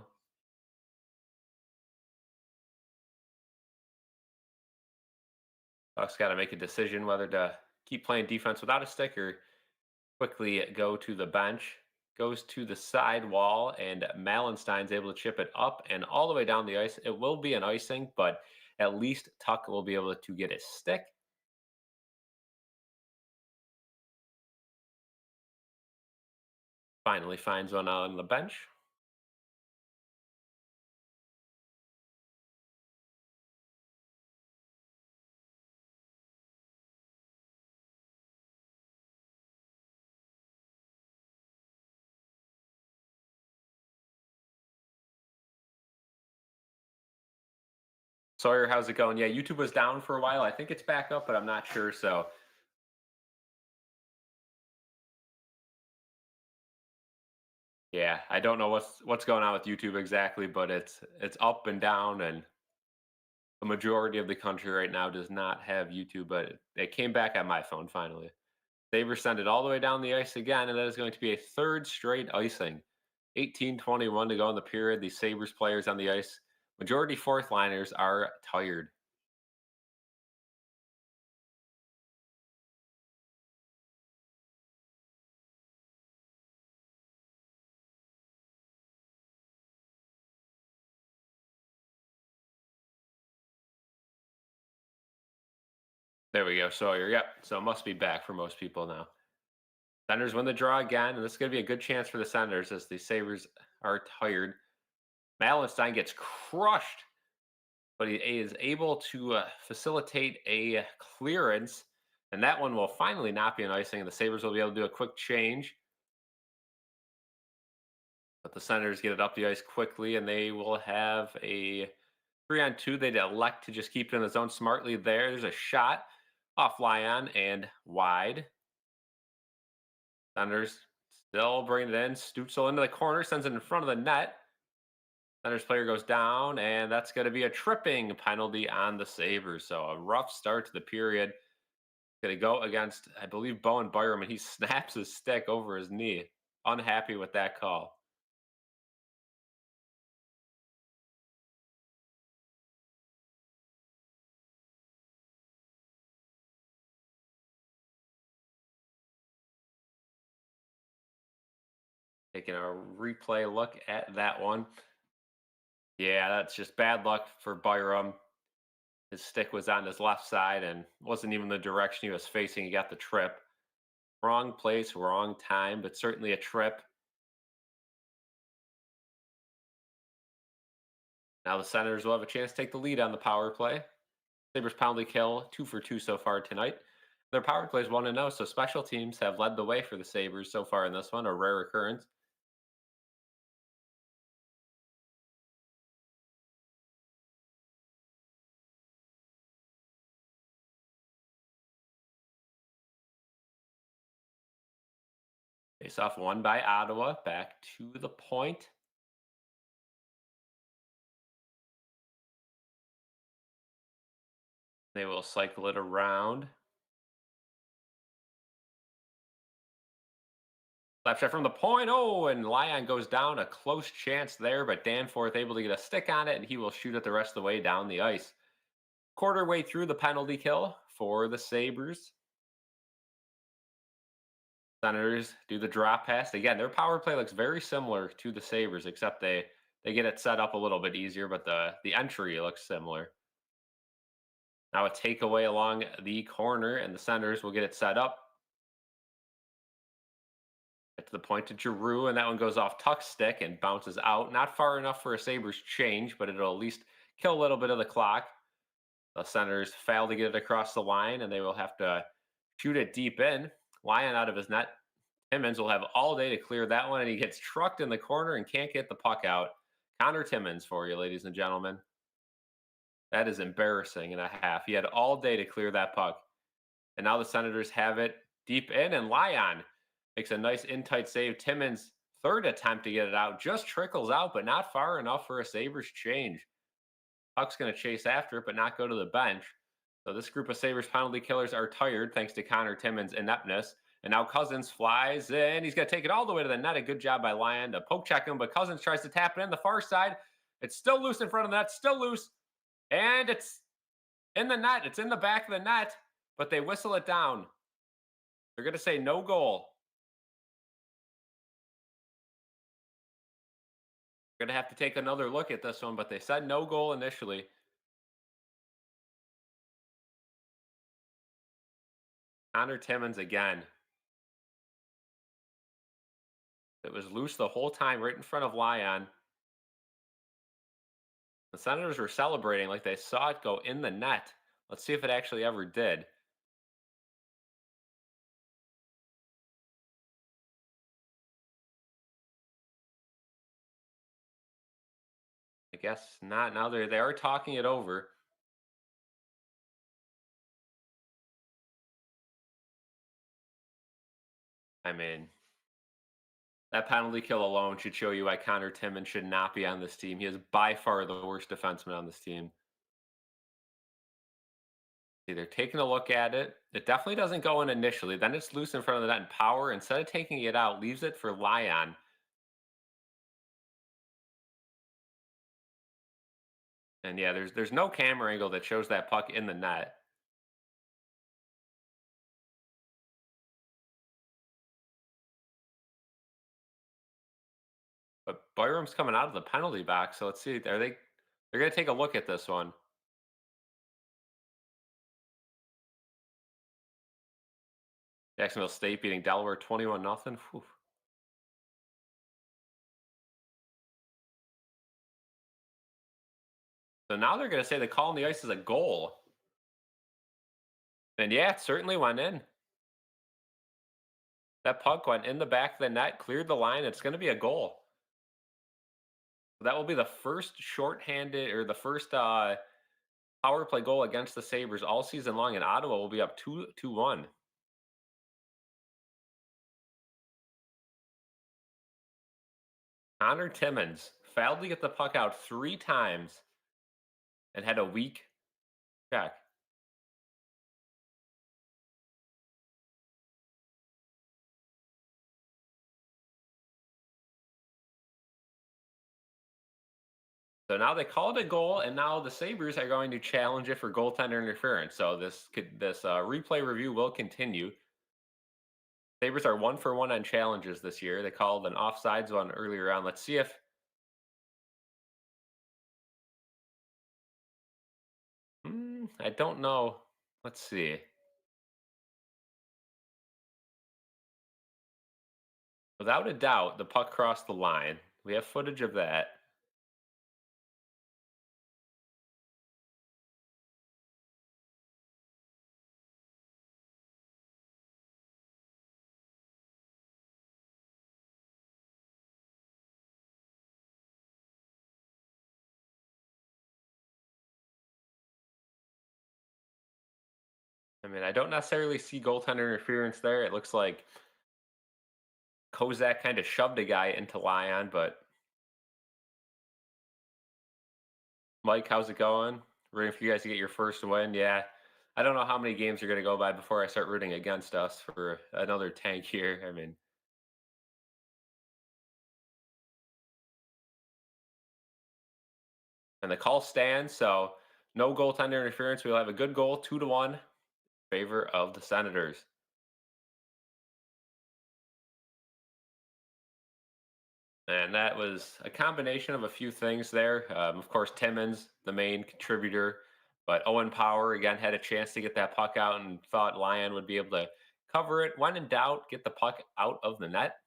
Tuck's got to make a decision whether to keep playing defense without a stick or quickly go to the bench. Goes to the side wall, and Malenstein's able to chip it up and all the way down the ice. It will be an icing, but at least Tuck will be able to get his stick. Finally finds one on the bench. Sawyer, how's it going? Yeah, YouTube was down for a while. I think it's back up, but I'm not sure. So, yeah, I don't know what's going on with YouTube exactly, but it's up and down, and the majority of the country right now does not have YouTube. But it came back on my phone finally. Sabres send it all the way down the ice again, and that is going to be a third straight icing. 18:21 to go in the period. The Sabres players on the ice, majority fourth liners, are tired. There we go, Sawyer. Yep. So it must be back for most people now. Senators win the draw again, and this is going to be a good chance for the Senators as the Sabres are tired. Malenstein gets crushed, but he is able to facilitate a clearance, and that one will finally not be an icing, and the Sabres will be able to do a quick change. But the Senators get it up the ice quickly, and they will have a 3-on-2. They'd elect to just keep it in the zone smartly there. There's a shot off Lyon and wide. Senators still bringing it in. Stutzel into the corner, sends it in front of the net. Senators player goes down, and that's going to be a tripping penalty on the Sabres. So a rough start to the period. Going to go against, I believe, Bowen Byram, and he snaps his stick over his knee. Unhappy with that call. Taking a replay look at that one. Yeah, that's just bad luck for Byram. His stick was on his left side and wasn't even the direction he was facing. He got the trip. Wrong place, wrong time, but certainly a trip. Now the Senators will have a chance to take the lead on the power play. Sabres penalty kill, 2 for 2 so far tonight. Their power play is 1-0, so special teams have led the way for the Sabres so far in this one, a rare occurrence. Face off won by Ottawa, back to the point. They will cycle it around. Left shot from the point. Oh, and Lyon goes down. A close chance there, but Danforth able to get a stick on it, and he will shoot it the rest of the way down the ice. Quarter way through the penalty kill for the Sabres. Senators do the drop pass. Again, their power play looks very similar to the Sabres, except they get it set up a little bit easier, but the entry looks similar. Now a takeaway along the corner, and the Senators will get it set up. Get to the point to Giroux, and that one goes off Tuck's stick and bounces out. Not far enough for a Sabres change, but it'll at least kill a little bit of the clock. The Senators fail to get it across the line, and they will have to Shoot it deep in. Lyon out of his net. Timmins will have all day to clear that one, and he gets trucked in the corner and can't get the puck out. Connor Timmins for you, ladies and gentlemen. That is embarrassing and a half. He had all day to clear that puck. And now the Senators have it deep in, and Lyon makes a nice in tight save. Timmins' third attempt to get it out just trickles out, but not far enough for a Sabres change. Puck's going to chase after it, but not go to the bench. So this group of Sabres penalty killers are tired thanks to Connor Timmins' ineptness. And now Cozens flies in. He's going to take it all the way to the net. A good job by Lyon to poke check him, but Cozens tries to tap it in the far side. It's still loose in front of the net, still loose. And it's in the net. It's in the back of the net, but they whistle it down. They're going to say no goal. Going to have to take another look at this one, but they said no goal initially. Connor Timmins again. It was loose the whole time right in front of Lyon. The Senators were celebrating like they saw it go in the net. Let's see if it actually ever did. I guess not. Now they are talking it over. I mean, that penalty kill alone should show you why Connor Timmins should not be on this team. He is by far the worst defenseman on this team. See, they're taking a look at it. It definitely doesn't go in initially. Then it's loose in front of the net, and Power, instead of taking it out, leaves it for Lyon. And yeah, there's no camera angle that shows that puck in the net. But Byram's coming out of the penalty box, so let's see. They're going to take a look at this one. Jacksonville State beating Delaware 21-0. So now they're going to say the call on the ice is a goal. And yeah, it certainly went in. That puck went in the back of the net, cleared the line. It's going to be a goal. That will be the first shorthanded or the first power play goal against the Sabres all season long, and Ottawa will be up 2-1. Connor Timmins failed to get the puck out 3 times and had a weak check. So now they called a goal, and now the Sabres are going to challenge it for goaltender interference. So this replay review will continue. Sabres are 1 for 1 on challenges this year. They called an offsides one earlier on. Let's see if I don't know. Let's see. Without a doubt, the puck crossed the line. We have footage of that. I mean, I don't necessarily see goaltender interference there. It looks like Kozak kind of shoved a guy into Lyon, but Mike, how's it going? Rooting for you guys to get your first win. Yeah. I don't know how many games are going to go by before I start rooting against us for another tank here. I mean, and the call stands, so no goaltender interference. We'll have a good goal, 2-1, favor of the Senators. And that was a combination of a few things there. Of course, Timmins, the main contributor, but Owen Power again had a chance to get that puck out and thought Lyon would be able to cover it. When in doubt, get the puck out of the net.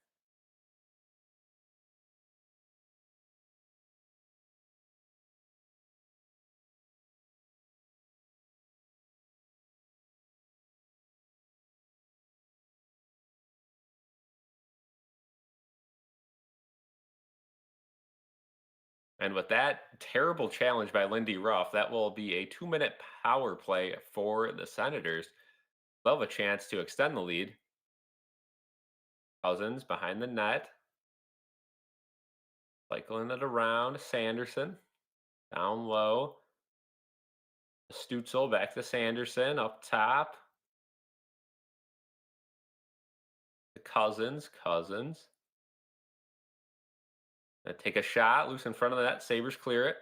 And with that terrible challenge by Lindy Ruff, that will be a 2-minute power play for the Senators. They'll have a chance to extend the lead. Cousins behind the net, cycling it around. Sanderson down low. Stutzel back to Sanderson up top. Cousins. Take a shot, loose in front of the net. Sabres clear it.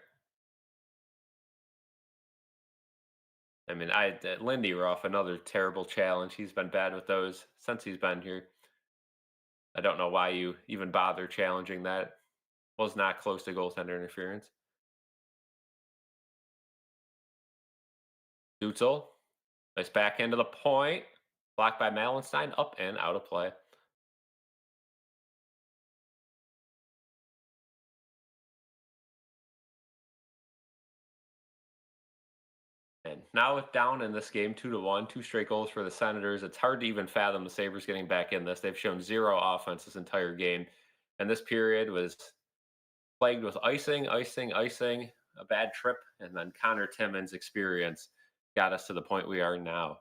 I mean, Lindy Ruff, another terrible challenge. He's been bad with those since he's been here. I don't know why you even bother challenging that. Was not close to goaltender interference. Stutzel, nice backhand to the point. Blocked by Malenstein, up and out of play. And now with down in this game, 2-1, two straight goals for the Senators. It's hard to even fathom the Sabres getting back in this. They've shown zero offense this entire game. And this period was plagued with icing, a bad trip, and then Connor Timmins' experience got us to the point we are now.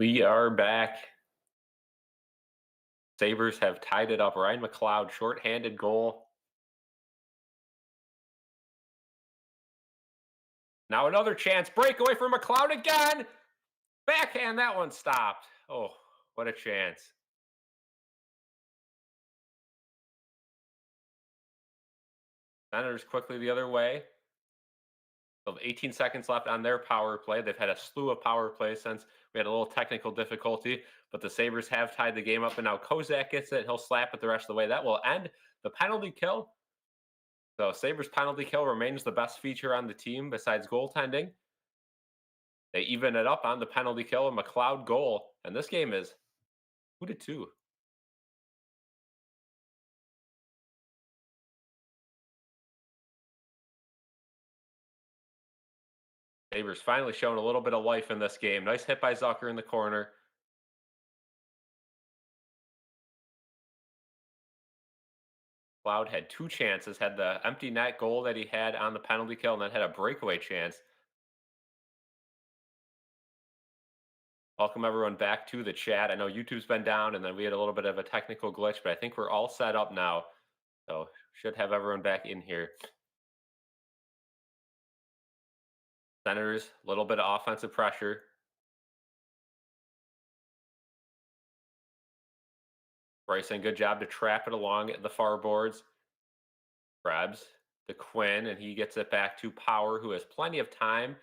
We are back. Sabres have tied it up. Ryan McLeod, shorthanded goal. Now another chance. Breakaway for McLeod again. Backhand, that one stopped. Oh, what a chance. Senators quickly the other way. So 18 seconds left on their power play. They've had a slew of power plays since we had a little technical difficulty, but the Sabres have tied the game up, and now Kozak gets it. He'll slap it the rest of the way. That will end the penalty kill. So Sabres penalty kill remains the best feature on the team besides goaltending. They even it up on the penalty kill, a McLeod goal, and this game is 2-2. Sabres finally showing a little bit of life in this game. Nice hit by Zucker in the corner. Cloud had two chances, had the empty net goal that he had on the penalty kill, and then had a breakaway chance. Welcome everyone back to the chat. I know YouTube's been down, and then we had a little bit of a technical glitch, but I think we're all set up now. So should have everyone back in here. Senators, a little bit of offensive pressure. Bryson, good job to trap it along the far boards. Grabs the Quinn, and he gets it back to Power, who has plenty of time.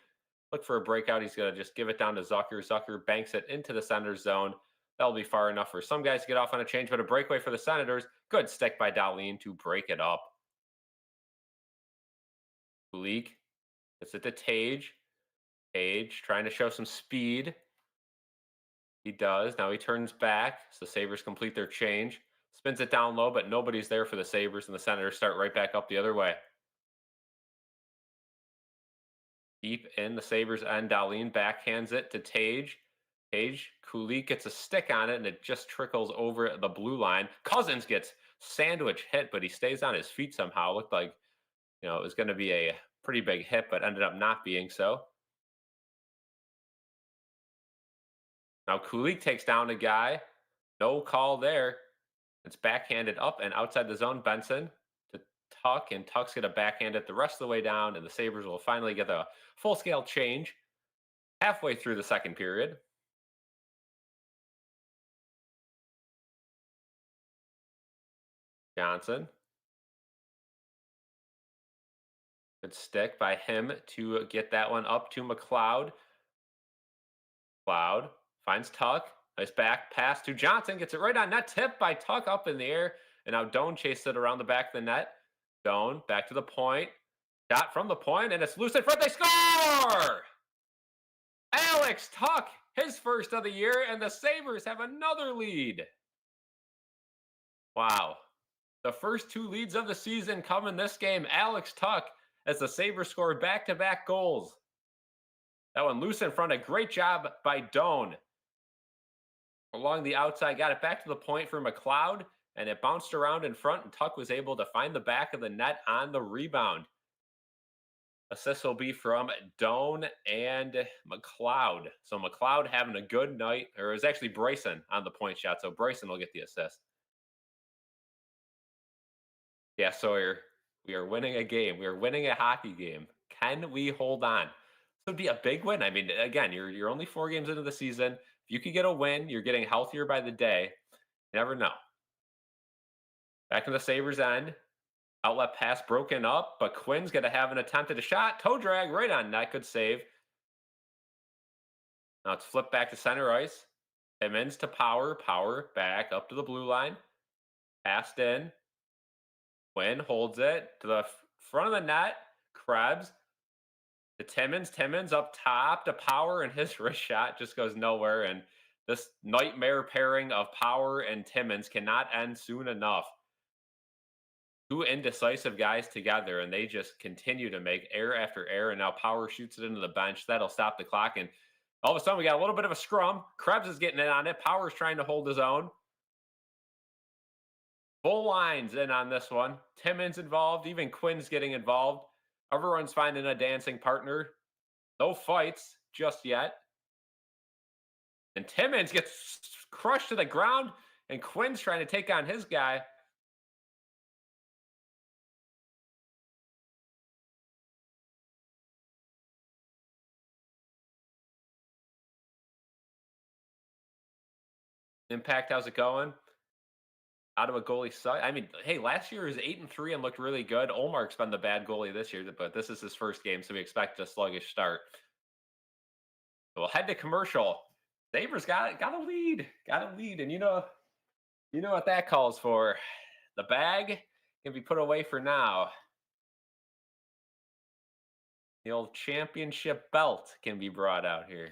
Look for a breakout. He's going to just give it down to Zucker. Zucker banks it into the Senators zone. That'll be far enough for some guys to get off on a change, but a breakaway for the Senators. Good stick by Dahlin to break it up. Kulik gets it to Tage. Tage trying to show some speed. He does. Now he turns back. So Sabres complete their change. Spins it down low, but nobody's there for the Sabres, and the Senators start right back up the other way. Deep in the Sabres end, Dahlin backhands it to Tage. Tage, Kulik gets a stick on it, and it just trickles over the blue line. Cozens gets sandwich hit, but he stays on his feet somehow. Looked like, it was going to be a pretty big hit, but ended up not being so. Now Kulik takes down a guy. No call there. It's backhanded up and outside the zone. Benson to Tuck, and Tuck's going to backhand it the rest of the way down, and the Sabres will finally get the full-scale change halfway through the second period. Johnson. Good stick by him to get that one up to McLeod. McLeod finds Tuck. Nice back pass to Johnson. Gets it right on net. Tip by Tuck up in the air. And now Doan chased it around the back of the net. Doan back to the point. Shot from the point, and it's loose in front. They score! Alex Tuck, his first of the year, and the Sabres have another lead. Wow. The first two leads of the season come in this game. Alex Tuck, as the Sabres score back-to-back goals. That one loose in front. A great job by Doan. Along the outside, got it back to the point for McLeod, and it bounced around in front, and Tuck was able to find the back of the net on the rebound. Assists will be from Doan and McLeod. So McLeod having a good night, or it was actually Bryson on the point shot, so Bryson will get the assist. Yeah, Sawyer, we are winning a game. We are winning a hockey game. Can we hold on? This would be a big win. I mean, again, you're only 4 games into the season. If you could get a win, you're getting healthier by the day. You never know. Back in the Sabres end. Outlet pass broken up, but Quinn's going to have an attempt at a shot. Toe drag right on net. Good save. Now it's flipped back to center ice. Timmins to Power. Power back up to the blue line. Passed in. Quinn holds it to the front of the net. Krebs to Timmins. Timmins up top to Power, and his wrist shot just goes nowhere. And this nightmare pairing of Power and Timmins cannot end soon enough. Two indecisive guys together, and they just continue to make error after error. And now Power shoots it into the bench. That'll stop the clock. And all of a sudden, we got a little bit of a scrum. Krebs is getting in on it. Power's trying to hold his own. Full lines in on this one. Timmins involved. Even Quinn's getting involved. Everyone's finding a dancing partner. No fights just yet. And Timmins gets crushed to the ground, and Quinn's trying to take on his guy. Impact, how's it going? Ottawa goalie suck. I mean, hey, last year was 8-3 and looked really good. Olmark's been the bad goalie this year, but this is his first game, so we expect a sluggish start. We'll head to commercial. Sabres got a lead. Got a lead. And you know what that calls for. The bag can be put away for now. The old championship belt can be brought out here.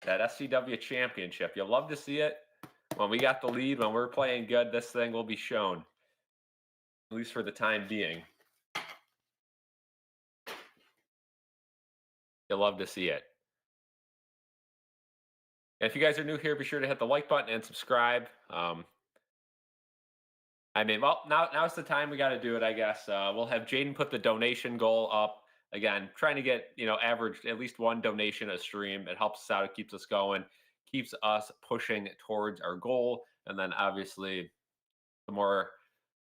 That SCW championship. You'll love to see it. When we got the lead, when we're playing good, this thing will be shown. At least for the time being. You'll love to see it. And if you guys are new here, be sure to hit the like button and subscribe. I mean, well, now's the time we got to do it, I guess. We'll have Jaden put the donation goal up. Again, trying to get, average at least one donation a stream. It helps us out. It keeps us going, keeps us pushing towards our goal. And then obviously, the more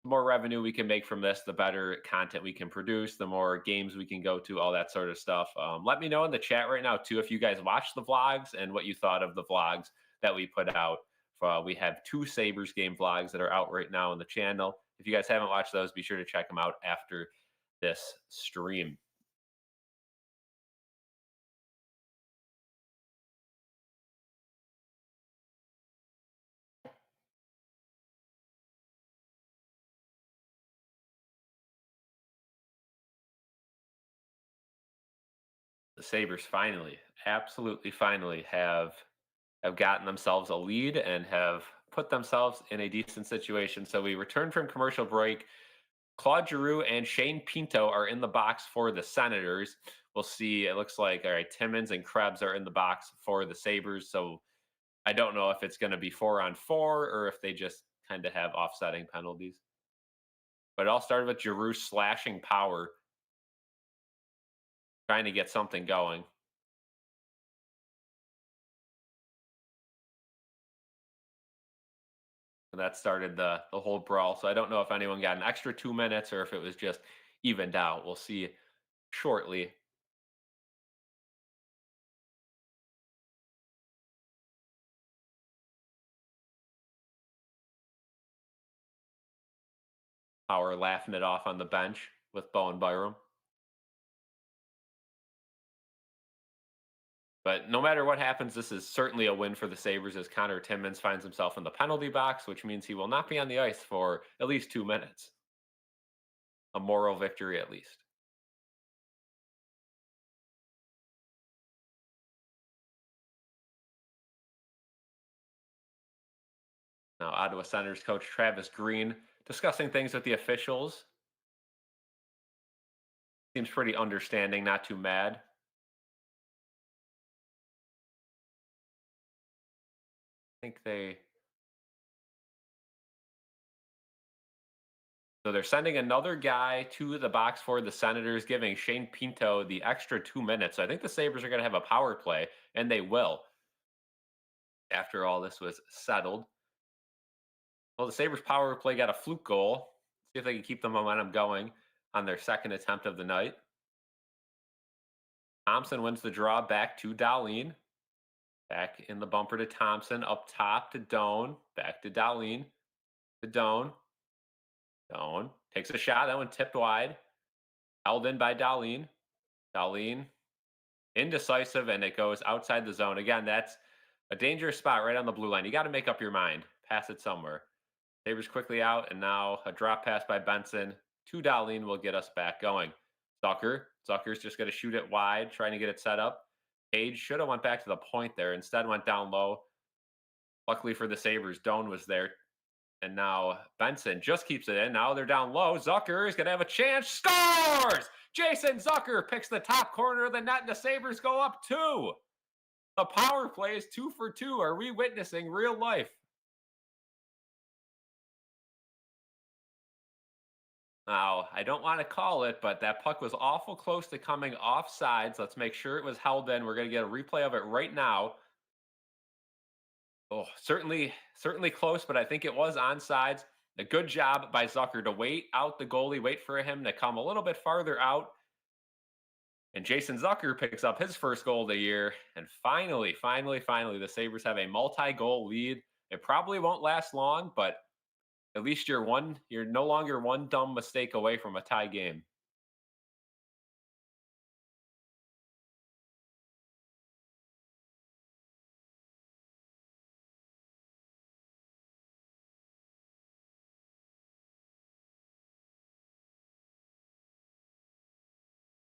revenue we can make from this, the better content we can produce, the more games we can go to, all that sort of stuff. Let me know in the chat right now, too, if you guys watched the vlogs and what you thought of the vlogs that we put out. We have 2 Sabres game vlogs that are out right now on the channel. If you guys haven't watched those, be sure to check them out after this stream. The Sabres finally, absolutely finally have gotten themselves a lead and have put themselves in a decent situation. So we return from commercial break. Claude Giroux and Shane Pinto are in the box for the Senators. We'll see. It looks like, all right, Timmins and Krebs are in the box for the Sabres. So I don't know if it's going to be 4-on-4 or if they just kind of have offsetting penalties. But it all started with Giroux slashing power, trying to get something going. And that started the whole brawl. So I don't know if anyone got an extra 2 minutes or if it was just evened out. We'll see shortly. Power laughing it off on the bench with Bowen Byram. But no matter what happens, this is certainly a win for the Sabres as Connor Timmins finds himself in the penalty box, which means he will not be on the ice for at least 2 minutes. A moral victory at least. Now, Ottawa Senators coach Travis Green discussing things with the officials. Seems pretty understanding, not too mad. I think so they're sending another guy to the box for the Senators, giving Shane Pinto the extra 2 minutes. So I think the Sabres are going to have a power play, and they will. After all this was settled. Well, the Sabres power play got a fluke goal. See if they can keep the momentum going on their second attempt of the night. Thompson wins the draw back to Dahlin. Back in the bumper to Thompson. Up top to Doan. Back to Dahlin. To Doan. Doan takes a shot. That one tipped wide. Held in by Dahlin. Dahlin indecisive, and it goes outside the zone. Again, that's a dangerous spot right on the blue line. You got to make up your mind. Pass it somewhere. Sabres quickly out, and now a drop pass by Benson to Dahlin will get us back going. Zucker's just going to shoot it wide, trying to get it set up. Page should have went back to the point there. Instead went down low. Luckily for the Sabres, Doan was there. And now Benson just keeps it in. Now they're down low. Zucker is going to have a chance. Scores! Jason Zucker picks the top corner of the net, and the Sabres go up 2. The power play is 2 for 2. Are we witnessing real life? Now, I don't want to call it, but that puck was awful close to coming off sides. Let's make sure it was held in. We're going to get a replay of it right now. Oh, certainly close, but I think it was onside. A good job by Zucker to wait out the goalie, wait for him to come a little bit farther out. And Jason Zucker picks up his first goal of the year. And finally, the Sabres have a multi-goal lead. It probably won't last long, but at least you're no longer one dumb mistake away from a tie game.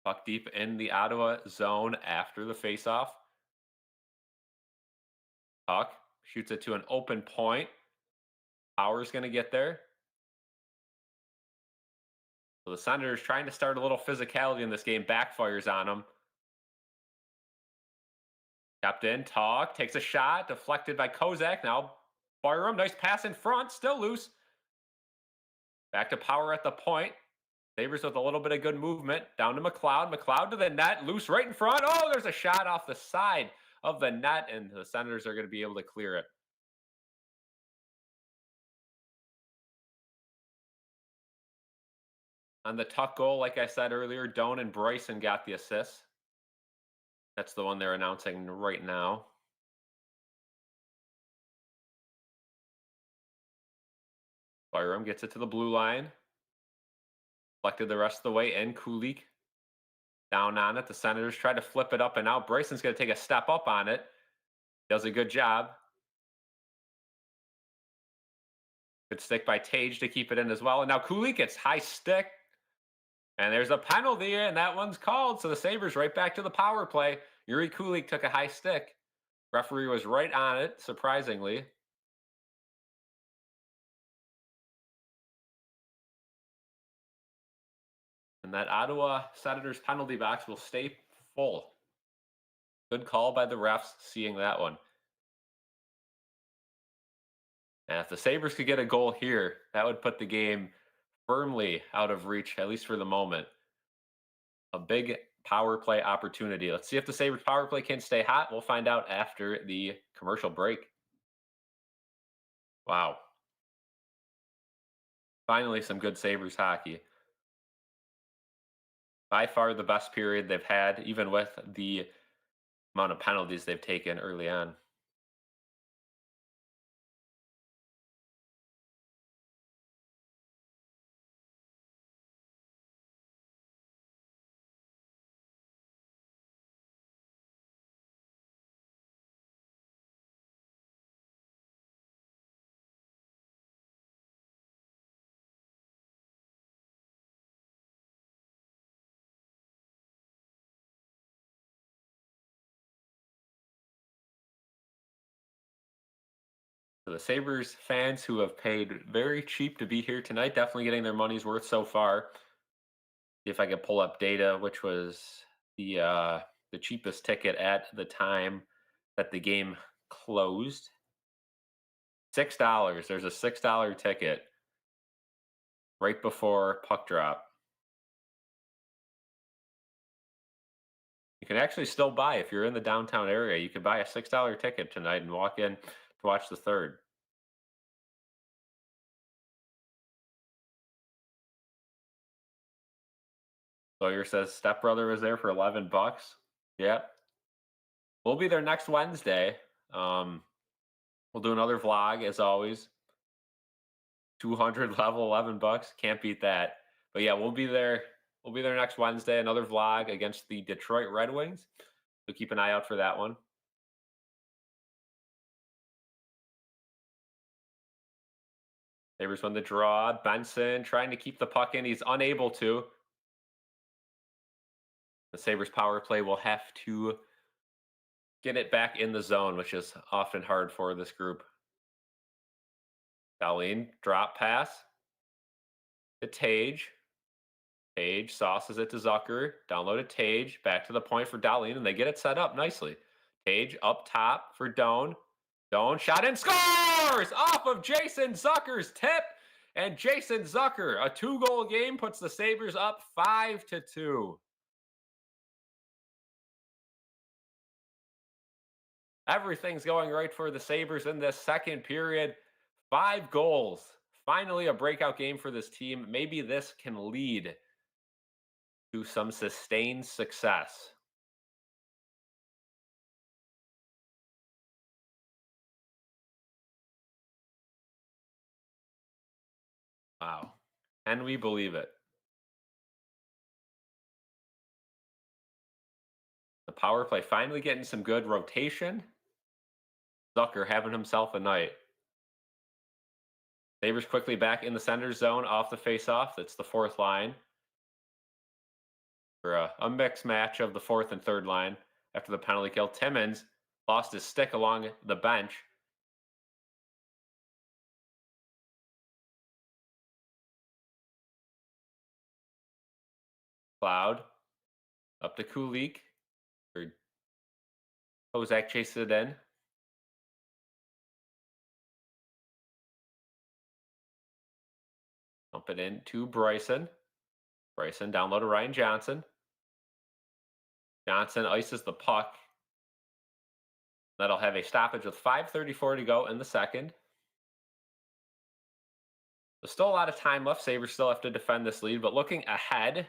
Puck deep in the Ottawa zone after the faceoff. Puck shoots it to an open point. Power's going to get there. So the Senators trying to start a little physicality in this game, backfires on them. Captain Talk takes a shot, deflected by Kozak. Now Byram, nice pass in front, still loose. Back to Power at the point. Sabres with a little bit of good movement. Down to McLeod. McLeod to the net, loose right in front. Oh, there's a shot off the side of the net, and the Senators are going to be able to clear it. On the tuck goal, like I said earlier, Doan and Bryson got the assist. That's the one they're announcing right now. Byram gets it to the blue line. Deflected the rest of the way in. Kulik down on it. The Senators try to flip it up and out. Bryson's going to take a step up on it. Does a good job. Good stick by Tage to keep it in as well. And now Kulik gets high stick. And there's a penalty, and that one's called. So the Sabres right back to the power play. Yuri Kulik took a high stick. Referee was right on it, surprisingly. And that Ottawa Senators penalty box will stay full. Good call by the refs, seeing that one. And if the Sabres could get a goal here, that would put the game firmly out of reach, at least for the moment. A big power play opportunity. Let's see if the Sabres power play can stay hot. We'll find out after the commercial break. Wow. Finally, some good Sabres hockey. By far the best period they've had, even with the amount of penalties they've taken early on. So the Sabres fans who have paid very cheap to be here tonight, definitely getting their money's worth so far. See if I can pull up data, which was the cheapest ticket at the time that the game closed. $6. There's a $6 ticket right before puck drop. You can actually still buy if you're in the downtown area. You could buy a $6 ticket tonight and walk in to watch the third. Sawyer says stepbrother was there for $11. Yep. We'll be there next Wednesday. We'll do another vlog as always. 200 level, $11. Can't beat that. But yeah, we'll be there. We'll be there next Wednesday. Another vlog against the Detroit Red Wings. So keep an eye out for that one. Sabres won the draw. Benson trying to keep the puck in. He's unable to. The Sabres power play will have to get it back in the zone, which is often hard for this group. Darlene, drop pass to Tage. Tage sauces it to Zucker. Download to Tage. Back to the point for Darlene, and they get it set up nicely. Tage up top for Doan. Doan shot and scores off of Jason Zucker's tip. And Jason Zucker, a 2-goal game, puts the Sabres up 5-2. Everything's going right for the Sabres in this second period. 5 goals. Finally, a breakout game for this team. Maybe this can lead to some sustained success. Wow. Can we believe it? The power play finally getting some good rotation. Zucker having himself a night. Sabres quickly back in the center zone off the face-off. That's the fourth line. For a mixed match of the fourth and third line after the penalty kill. Timmins lost his stick along the bench. Cloud up to Kulik. Kozak chases it in. Dump it in to Bryson. Bryson down low to Ryan Johnson. Johnson ices the puck. That'll have a stoppage with 5:34 to go in the second. There's still a lot of time left. Sabres still have to defend this lead, but looking ahead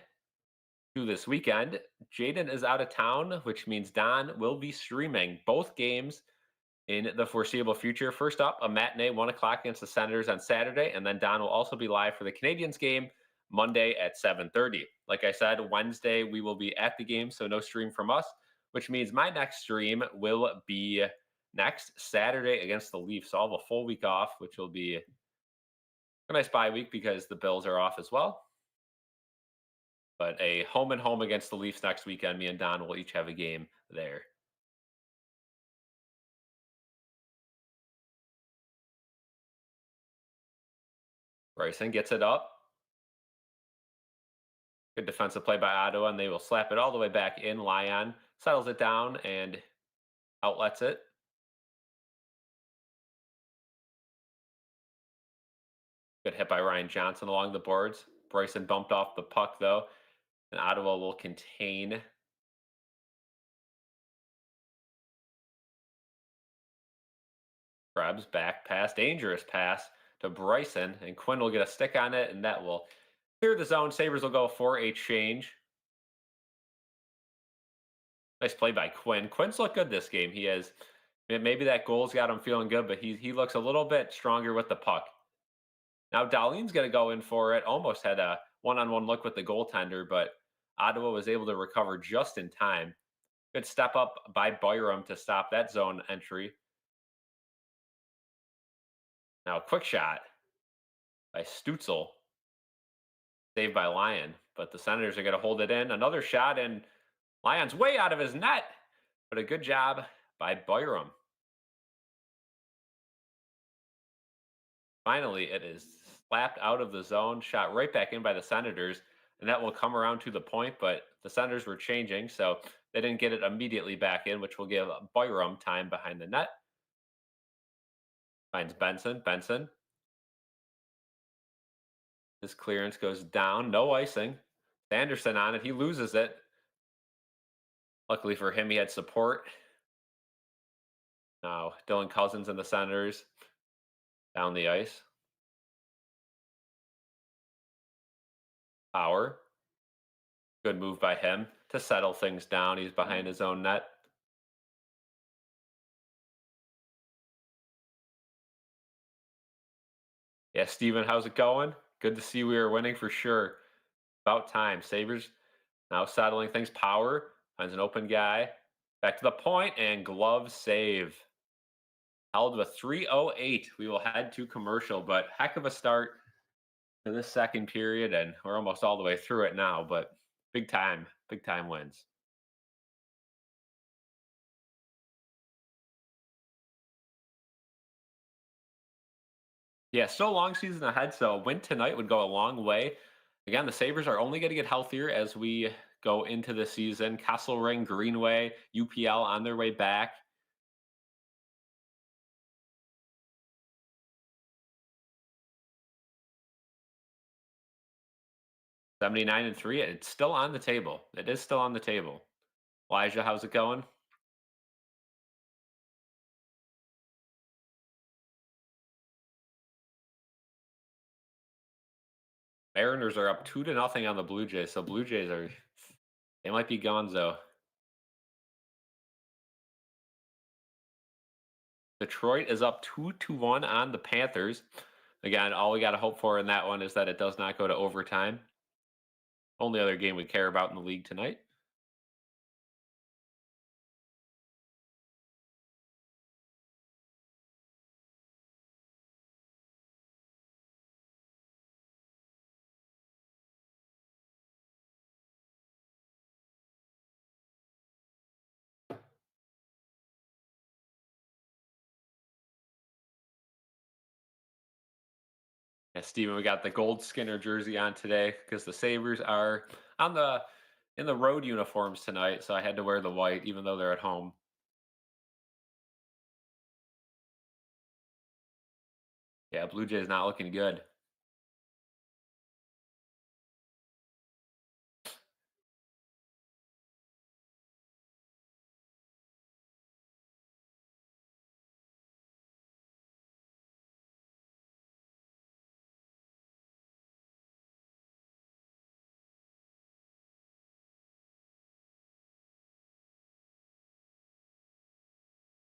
to this weekend, Jaden is out of town, which means Don will be streaming both games in the foreseeable future. First up, a matinee 1 o'clock against the Senators on Saturday, and then Don will also be live for the Canadiens game Monday at 7:30. Like I said, Wednesday we will be at the game, so no stream from us, which means my next stream will be next Saturday against the Leafs. So I'll have a full week off, which will be a nice bye week because the Bills are off as well. But a home and home against the Leafs next weekend. Me and Don will each have a game there. Bryson gets it up. Good defensive play by Ottawa, and they will slap it all the way back in. Lyon settles it down and outlets it. Good hit by Ryan Johnson along the boards. Bryson bumped off the puck, though, and Ottawa will contain. Krebs back pass, dangerous pass to Bryson, and Quinn will get a stick on it, and that will clear the zone. Sabres will go for a change. Nice play by Quinn. Quinn's looked good this game. He has, maybe that goal's got him feeling good, but he looks a little bit stronger with the puck. Now Dahlin's going to go in for it. Almost had a one-on-one look with the goaltender, but Ottawa was able to recover just in time. Good step up by Byram to stop that zone entry. Now a quick shot by Stutzel. Saved by Lyon, but the Senators are going to hold it in. Another shot, and Lyon's way out of his net, but a good job by Byram. Finally, it is slapped out of the zone, shot right back in by the Senators, and that will come around to the point, but the Senators were changing, so they didn't get it immediately back in, which will give Byram time behind the net. Finds Benson. Benson. His clearance goes down. No icing. Anderson on it. He loses it. Luckily for him, he had support. Now, Dylan Cozens and the Senators down the ice. Power. Good move by him to settle things down. He's behind his own net. Yeah, Steven, how's it going? Good to see we are winning for sure. About time. Sabres now settling things. Power finds an open guy. Back to the point, and glove save. Held with 3:08. We will head to commercial, but heck of a start to this second period, and we're almost all the way through it now, but big time wins. Yeah, still a long season ahead, so a win tonight would go a long way. Again, the Sabres are only going to get healthier as we go into the season. Kesselring, Greenway, UPL on their way back. 79-3. It's still on the table. It is still on the table. Elijah, how's it going? Mariners are up 2-0 on the Blue Jays. So Blue Jays are they might be gonzo. Detroit is up 2-1 on the Panthers. Again, all we got to hope for in that one is that it does not go to overtime. Only other game we care about in the league tonight. Yeah, Steven, we got the gold Skinner jersey on today because the Sabres are on the in the road uniforms tonight, so I had to wear the white even though they're at home. Yeah, Blue Jays not looking good.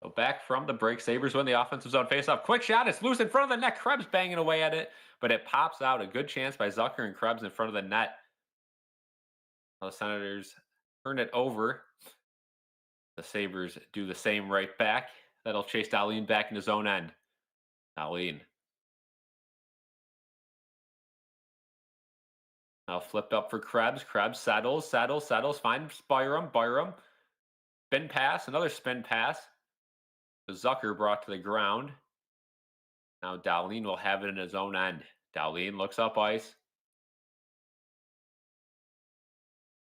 So back from the break, Sabres win the offensive zone faceoff. Quick shot, it's loose in front of the net. Krebs banging away at it, but it pops out. A good chance by Zucker and Krebs in front of the net. Now the Senators turn it over. The Sabres do the same right back. That'll chase Dahlin back in his own end. Dahlin now flipped up for Krebs. Krebs settles, finds Byram. Byram spin pass, another spin pass. The Zucker brought to the ground. Now Dahlin will have it in his own end. Dahlin looks up ice.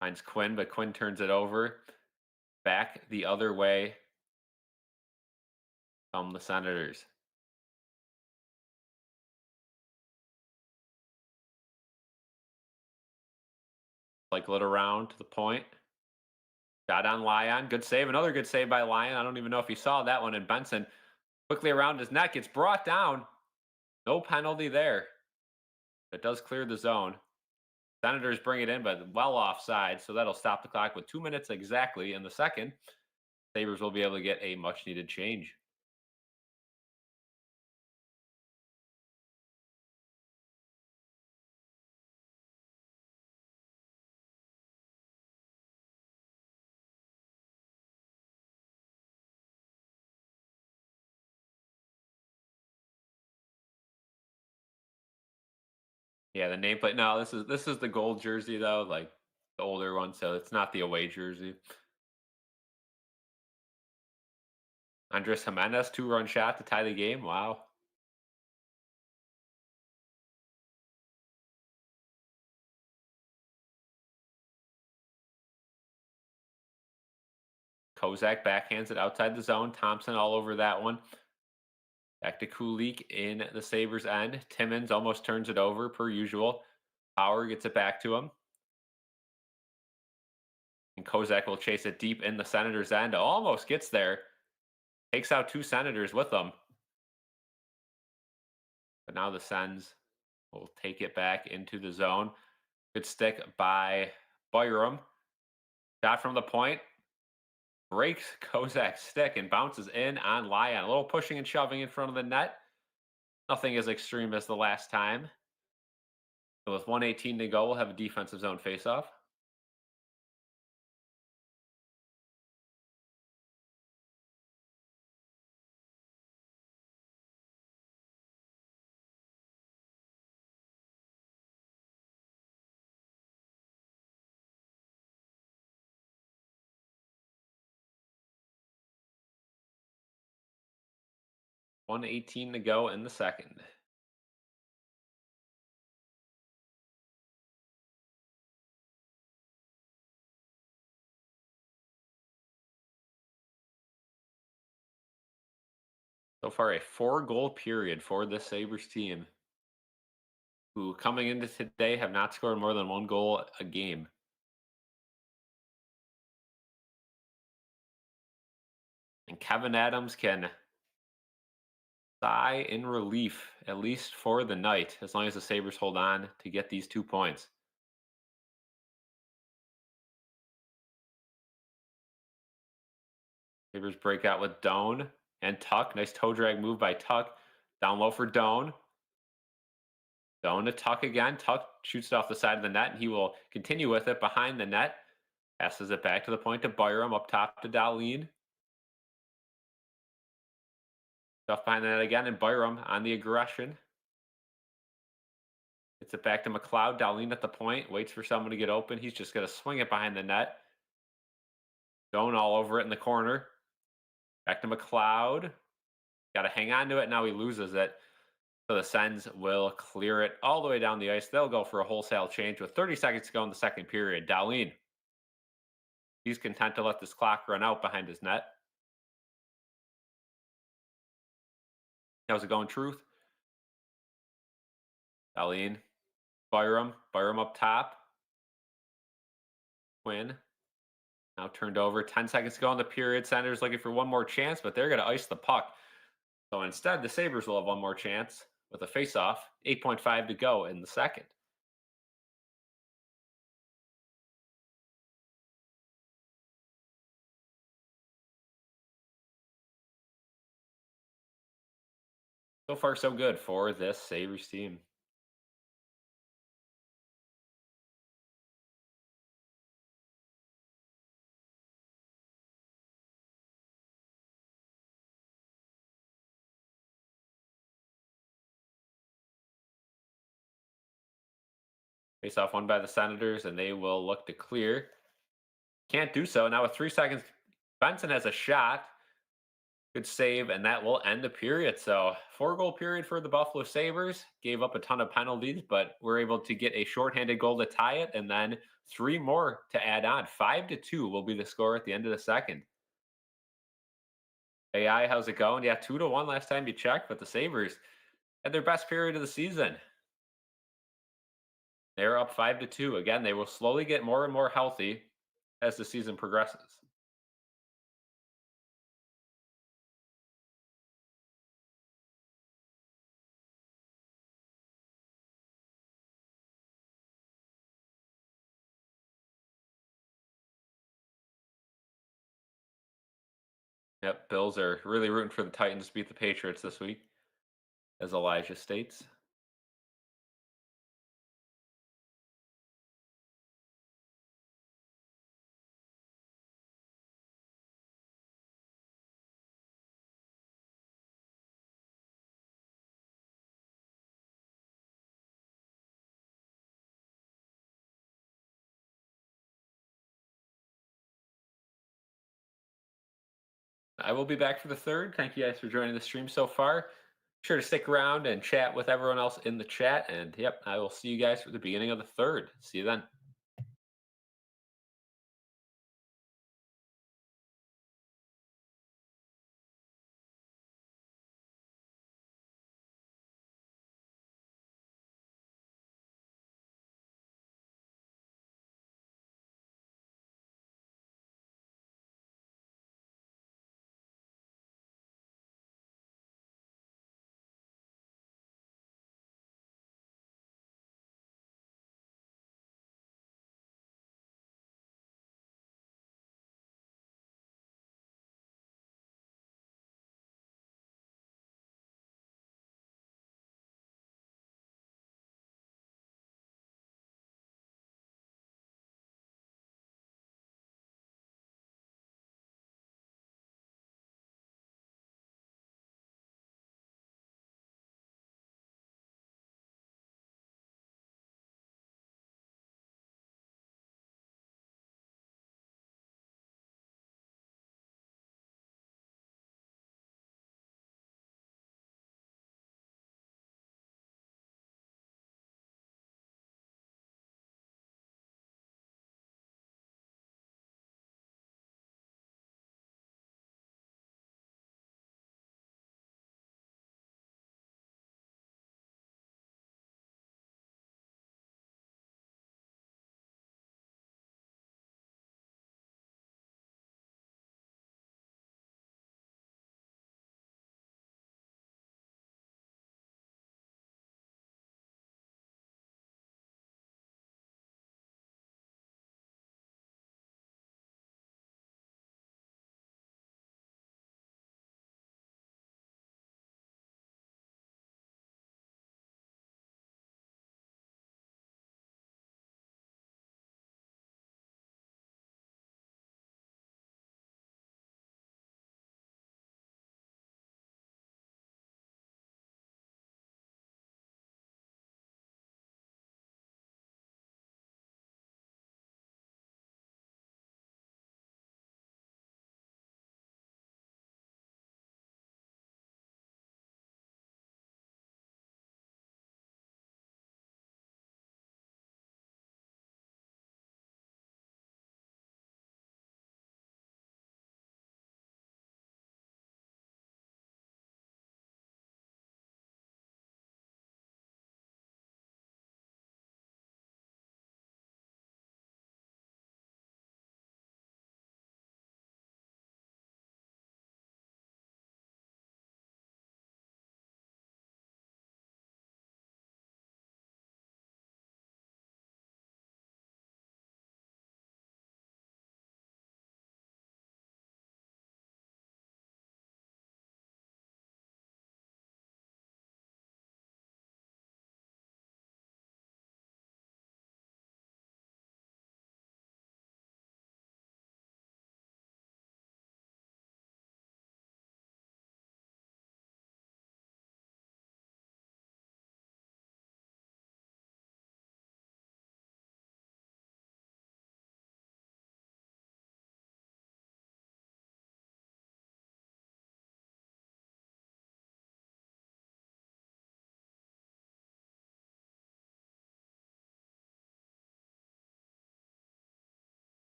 Finds Quinn, but Quinn turns it over. Back the other way come the Senators. Cycle it around to the point. Shot on Lyon. Good save. Another good save by Lyon. I don't even know if he saw that one. And Benson quickly around his neck. Gets brought down. No penalty there. It does clear the zone. Senators bring it in, but well offside. So that'll stop the clock with 2 minutes exactly in the second. Sabres will be able to get a much needed change. Yeah, the nameplate. No, this is the gold jersey though, like the older one. So it's not the away jersey. Andres Jimenez 2-run shot to tie the game. Wow. Kozak backhands it outside the zone. Thompson all over that one. Back to Kulik in the Sabres end. Timmins almost turns it over per usual. Power gets it back to him. And Kozak will chase it deep in the Senators' end. Almost gets there. Takes out two Senators with them. But now the Sens will take it back into the zone. Good stick by Byram. Shot from the point. Breaks Kozak's stick and bounces in on Lyon. A little pushing and shoving in front of the net. Nothing as extreme as the last time. So with 118 to go, we'll have a defensive zone faceoff. One 18 to go in the second. So far, a 4-goal period for the Sabres team. who coming into today have not scored more than one goal a game. And Kevin Adams can sigh in relief, at least for the night, as long as the Sabres hold on to get these 2 points. Sabres break out with Doan and Tuck. Nice toe drag move by Tuck. Down low for Doan. Doan to Tuck again. Tuck shoots it off the side of the net, and he will continue with it behind the net. Passes it back to the point to Byram, up top to Dahlin. Stuff behind the net again, and Byram on the aggression. Gets it back to McLeod. Dahlin at the point. Waits for someone to get open. He's just going to swing it behind the net. Doan all over it in the corner. Back to McLeod. Got to hang on to it. Now he loses it. So the Sens will clear it all the way down the ice. They'll go for a wholesale change with 30 seconds to go in the second period. Dahlin. He's content to let this clock run out behind his net. How's it going, Truth? Dahlin. Byram. Byram up top. Quinn. Now turned over. 10 seconds to go in the period. Senators looking for one more chance, but they're going to ice the puck. So instead, the Sabres will have one more chance with a face-off. 8.5 to go in the second. So far, so good for this Sabres team. Face-off won by the Senators, and they will look to clear. Can't do so. Now with 3 seconds, Benson has a shot. Good save, and that will end the period. So 4-goal period for the Buffalo Sabres. Gave up a ton of penalties, but we're able to get a shorthanded goal to tie it, and then 3 more to add on. 5-2 will be the score at the end of the second. AI, how's it going? Yeah, 2-1 last time you checked, but the Sabres had their best period of the season. They're up 5-2. Again, they will slowly get more and more healthy as the season progresses. Yep, Bills are really rooting for the Titans to beat the Patriots this week, as Elijah states. I will be back for the third. Thank you guys for joining the stream so far. Sure to stick around and chat with everyone else in the chat. And yep, I will see you guys for the beginning of the third. See you then.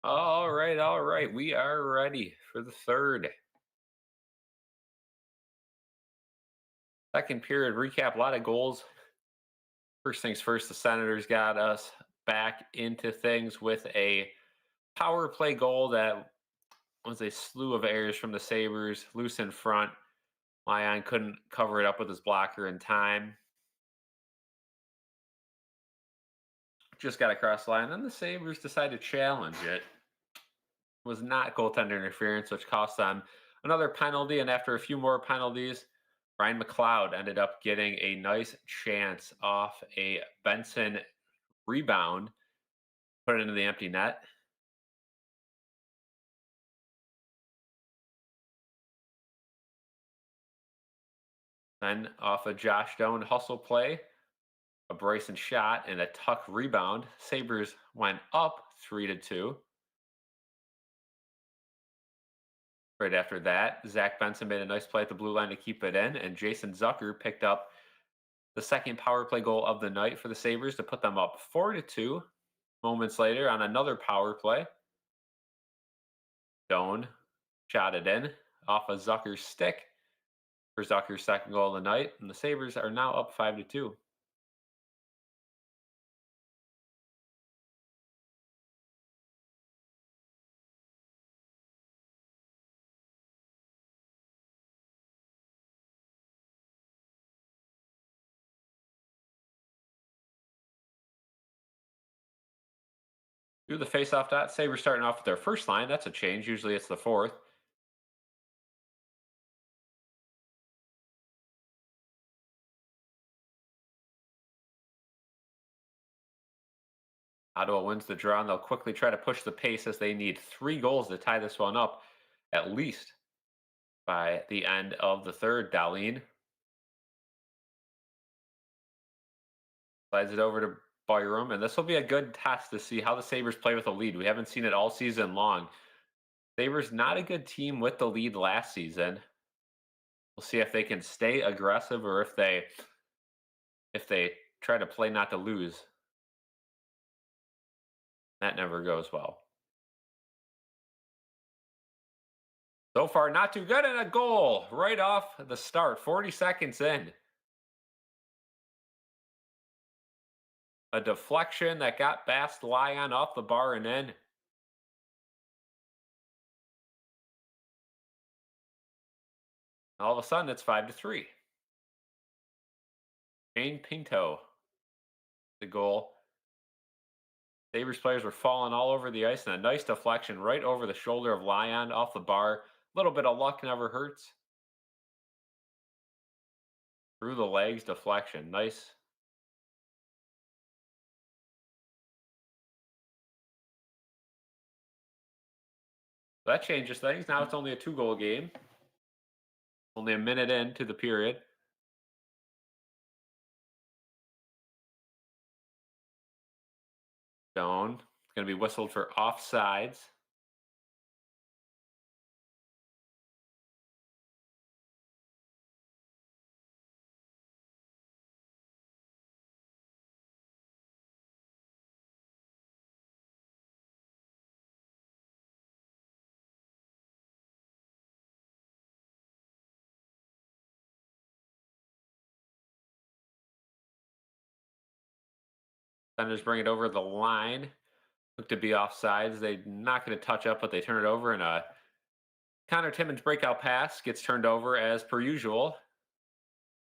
All right. We are ready for the third. Second period recap. A lot of goals. First things first, the Senators got us back into things with a power play goal that was a slew of errors from the Sabres, loose in front. Lyon couldn't cover it up with his blocker in time. Just got across the line. Then the Sabres decided to challenge it. Was not goaltender interference, which cost them another penalty. And after a few more penalties, Ryan McLeod ended up getting a nice chance off a Benson rebound, put it into the empty net. Then off a Josh Doan hustle play, a Bryson shot, and a Tuck rebound. Sabres went up 3-2. Right after that, Zach Benson made a nice play at the blue line to keep it in, and Jason Zucker picked up the second power play goal of the night for the Sabres to put them up 4-2. Moments later, on another power play, Doan shot it in off of Zucker's stick for Zucker's second goal of the night, and the Sabres are now up 5-2. Do the face-off dot. Sabres starting off with their first line. That's a change. Usually it's the fourth. Ottawa wins the draw, and they'll quickly try to push the pace as they need 3 goals to tie this one up, at least by the end of the third. Darlene slides it over to Byram, and this will be a good test to see how the Sabres play with a lead. We haven't seen it all season long. Sabres not a good team with the lead last season. We'll see if they can stay aggressive or if they try to play not to lose. That never goes well. So far, not too good, and a goal right off the start, 40 seconds in. A deflection that got Bast Lyon off the bar and in. All of a sudden, it's 5-3. Shane Pinto, the goal. Sabres players were falling all over the ice, and a nice deflection right over the shoulder of Lyon off the bar. A little bit of luck never hurts. Through the legs, deflection. Nice. That changes things. Now it's only a 2-goal game. Only a minute into the period. Stone. It's going to be whistled for offsides. Senators bring it over the line. Look to be offsides. They're not going to touch up, but they turn it over, and a Connor Timmins breakout pass gets turned over as per usual.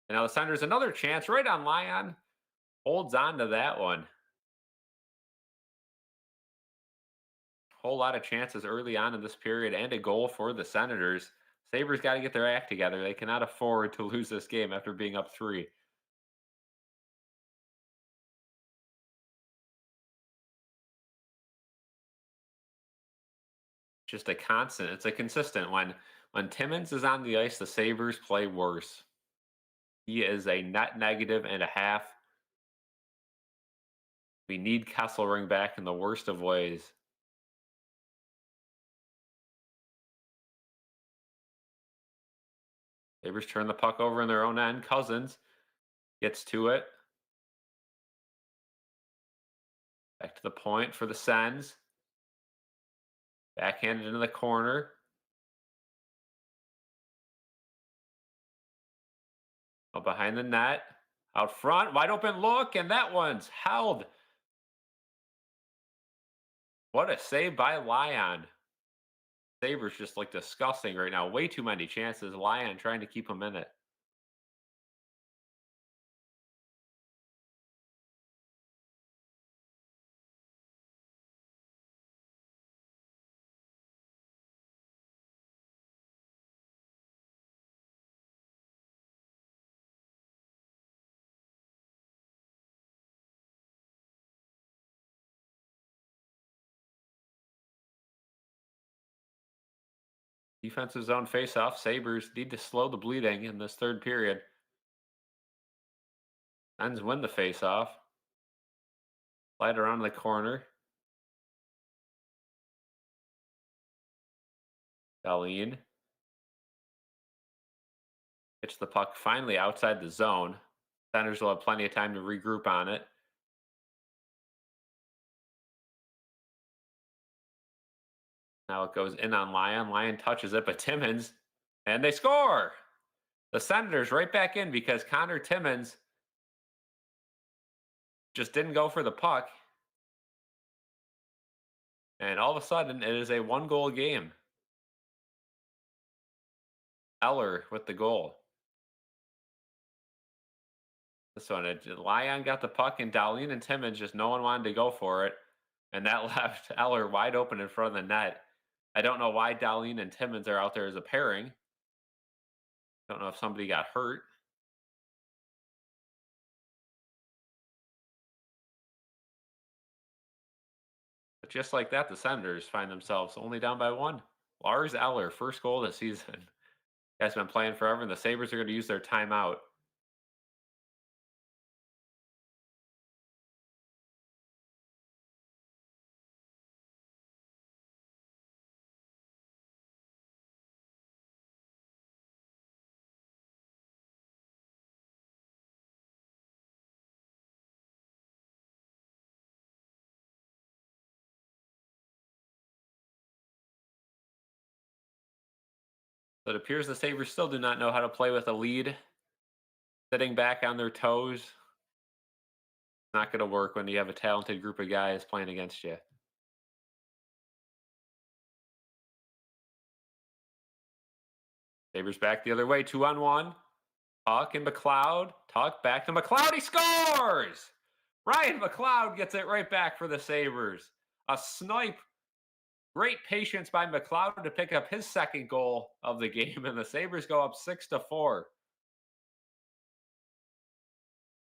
And now the Senators another chance right on Lyon. Holds on to that one. Whole lot of chances early on in this period and a goal for the Senators. Sabres got to get their act together. They cannot afford to lose this game after being up 3. Just a constant. It's a consistent. When Timmins is on the ice, the Sabres play worse. He is a net negative and a half. We need Kesselring back in the worst of ways. Sabres turn the puck over in their own end. Cozens gets to it. Back to the point for the Sens. Backhanded into the corner. Oh, behind the net. Out front. Wide open look. And that one's held. What a save by Lyon. Sabres just look disgusting right now. Way too many chances. Lyon trying to keep him in it. Defensive zone faceoff. Sabres need to slow the bleeding in this third period. Sens win the faceoff. Slide around the corner. Dahlin gets the puck finally outside the zone. Senators will have plenty of time to regroup on it. Now it goes in on Lyon. Lyon touches it, but Timmins, and they score. The Senators right back in because Connor Timmins just didn't go for the puck. And all of a sudden, it is a one-goal game. Eller with the goal. This one, Lyon got the puck, and Dahlin and Timmins, just no one wanted to go for it. And that left Eller wide open in front of the net. I don't know why Dahlin and Timmins are out there as a pairing. Don't know if somebody got hurt. But just like that, the Senators find themselves only down by one. Lars Eller, first goal this season. Guy's been playing forever, and the Sabres are going to use their timeout. But it appears the Sabres still do not know how to play with a lead. Sitting back on their toes. Not going to work when you have a talented group of guys playing against you. Sabres back the other way, 2-on-1. Tuck and McLeod. Tuck back to McLeod. He scores! Ryan McLeod gets it right back for the Sabres. A snipe. Great patience by McLeod to pick up his second goal of the game, and the Sabres go up 6-4.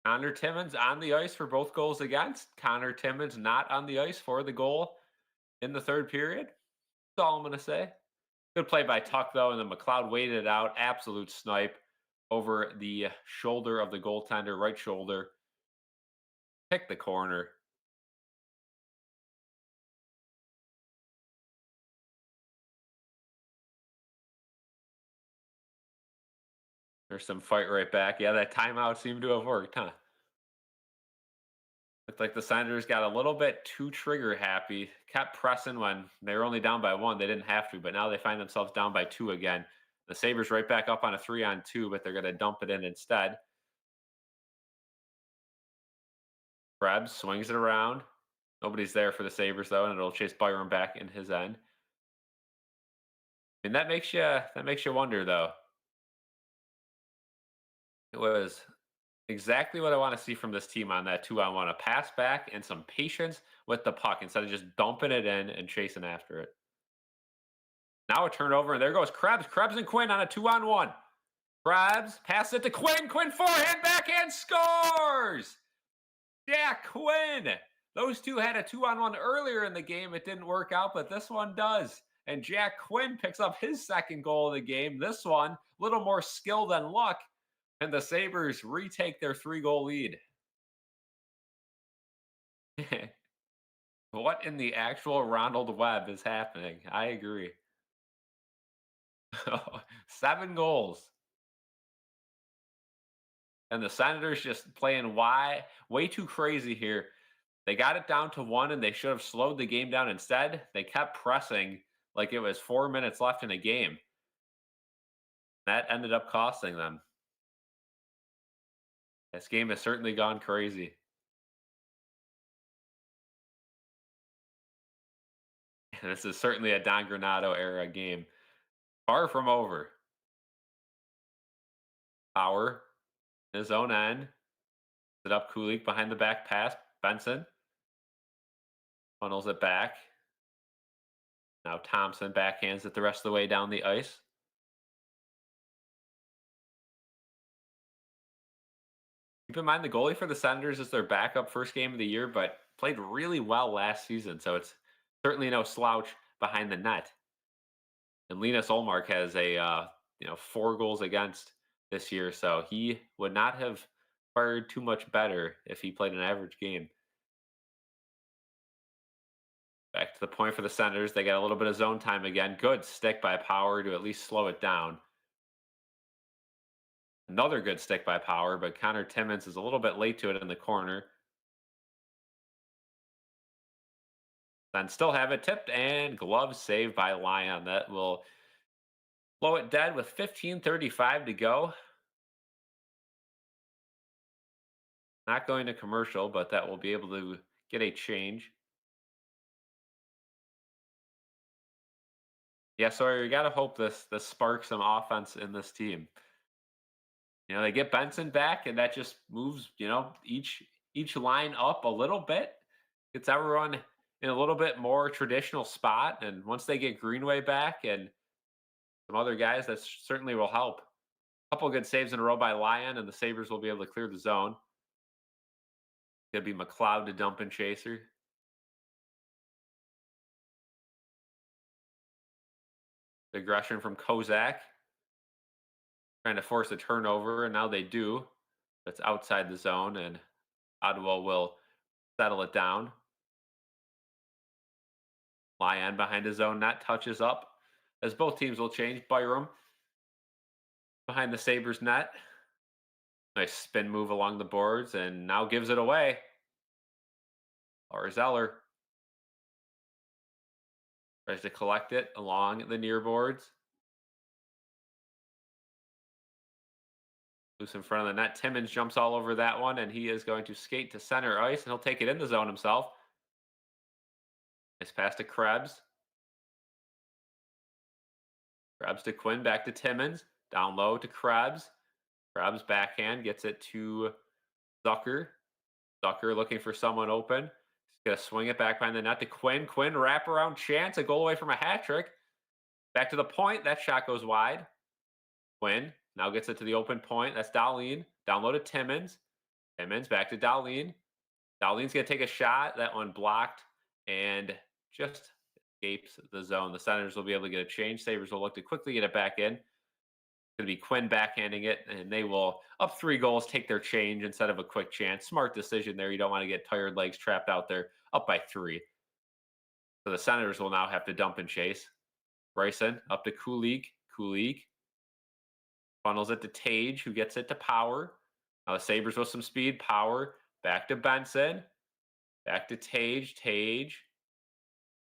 Connor Timmins on the ice for both goals against. Connor Timmins not on the ice for the goal in the third period. That's all I'm going to say. Good play by Tuck, though, and then McLeod waited it out. Absolute snipe over the shoulder of the goaltender, right shoulder. Pick the corner. There's some fight right back. Yeah, that timeout seemed to have worked, huh? Looked like the Senators got a little bit too trigger happy. Kept pressing when they were only down by one. They didn't have to, but now they find themselves down by two again. The Sabres right back up on a 3-on-2, but they're going to dump it in instead. Krebs swings it around. Nobody's there for the Sabres, though, and it'll chase Byron back in his end. And that makes you wonder, though. It was exactly what I want to see from this team on that 2-on-1. A pass back and some patience with the puck instead of just dumping it in and chasing after it. Now a turnover, and there goes Krebs. Krebs and Quinn on a 2-on-1. Krebs passes it to Quinn. Quinn forehand, backhand, scores! Jack Quinn. Those two had a 2-on-1 earlier in the game. It didn't work out, but this one does. And Jack Quinn picks up his second goal of the game. This one, a little more skill than luck. And the Sabres retake their 3-goal lead. What in the actual Ronald Webb is happening? I agree. 7 goals. And the Senators just playing way too crazy here. They got it down to 1, and they should have slowed the game down instead. They kept pressing. like it was 4 minutes left in a game. That ended up costing them. This game has certainly gone crazy. This is certainly a Don Granato era game. Far from over. Power in his own end. It up Kulik behind the back pass. Benson funnels it back. Now Thompson backhands it the rest of the way down the ice. Keep in mind the goalie for the Senators is their backup first game of the year, but played really well last season, so it's certainly no slouch behind the net. And Linus Olmark has a 4 goals against this year, so he would not have fared too much better if he played an average game. Back to the point for the Senators. They got a little bit of zone time again. Good stick by Power to at least slow it down. Another good stick by Power, but Connor Timmins is a little bit late to it in the corner. Then still have it tipped and glove saved by Lyon. That will blow it dead with 15:35 to go. Not going to commercial, but that will be able to get a change. Yeah, Sawyer, you got to hope this sparks some offense in this team. They get Benson back, and that just moves, each line up a little bit. Gets everyone in a little bit more traditional spot. And once they get Greenway back and some other guys, that certainly will help. A couple good saves in a row by Lyon, and the Sabres will be able to clear the zone. Gonna be McLeod to dump and Chaser. Aggression from Kozak. Trying to force a turnover, and now they do. That's outside the zone, and Ottawa will settle it down. Lyon behind his own net touches up as both teams will change. Byram behind the Sabres net. Nice spin move along the boards, and now gives it away. Or Zeller tries to collect it along the near boards. Loose in front of the net. Timmins jumps all over that one, and he is going to skate to center ice, and he'll take it in the zone himself. Nice pass to Krebs. Krebs to Quinn, back to Timmins. Down low to Krebs. Krebs backhand, gets it to Zucker. Zucker looking for someone open. He's going to swing it back behind the net to Quinn. Quinn, wraparound chance, a goal away from a hat trick. Back to the point. That shot goes wide. Quinn now gets it to the open point. That's Dahlin. Down low to Timmins. Timmins back to Dahlin. Dahlin's going to take a shot. That one blocked and just escapes the zone. The Senators will be able to get a change. Sabres will look to quickly get it back in. It's going to be Quinn backhanding it, and they will, up 3 goals, take their change instead of a quick chance. Smart decision there. You don't want to get tired legs trapped out there, up by 3. So the Senators will now have to dump and chase. Bryson up to Kulik. Kulik funnels it to Tage, who gets it to Power. Now the Sabres with some speed. Power back to Benson. Back to Tage. Tage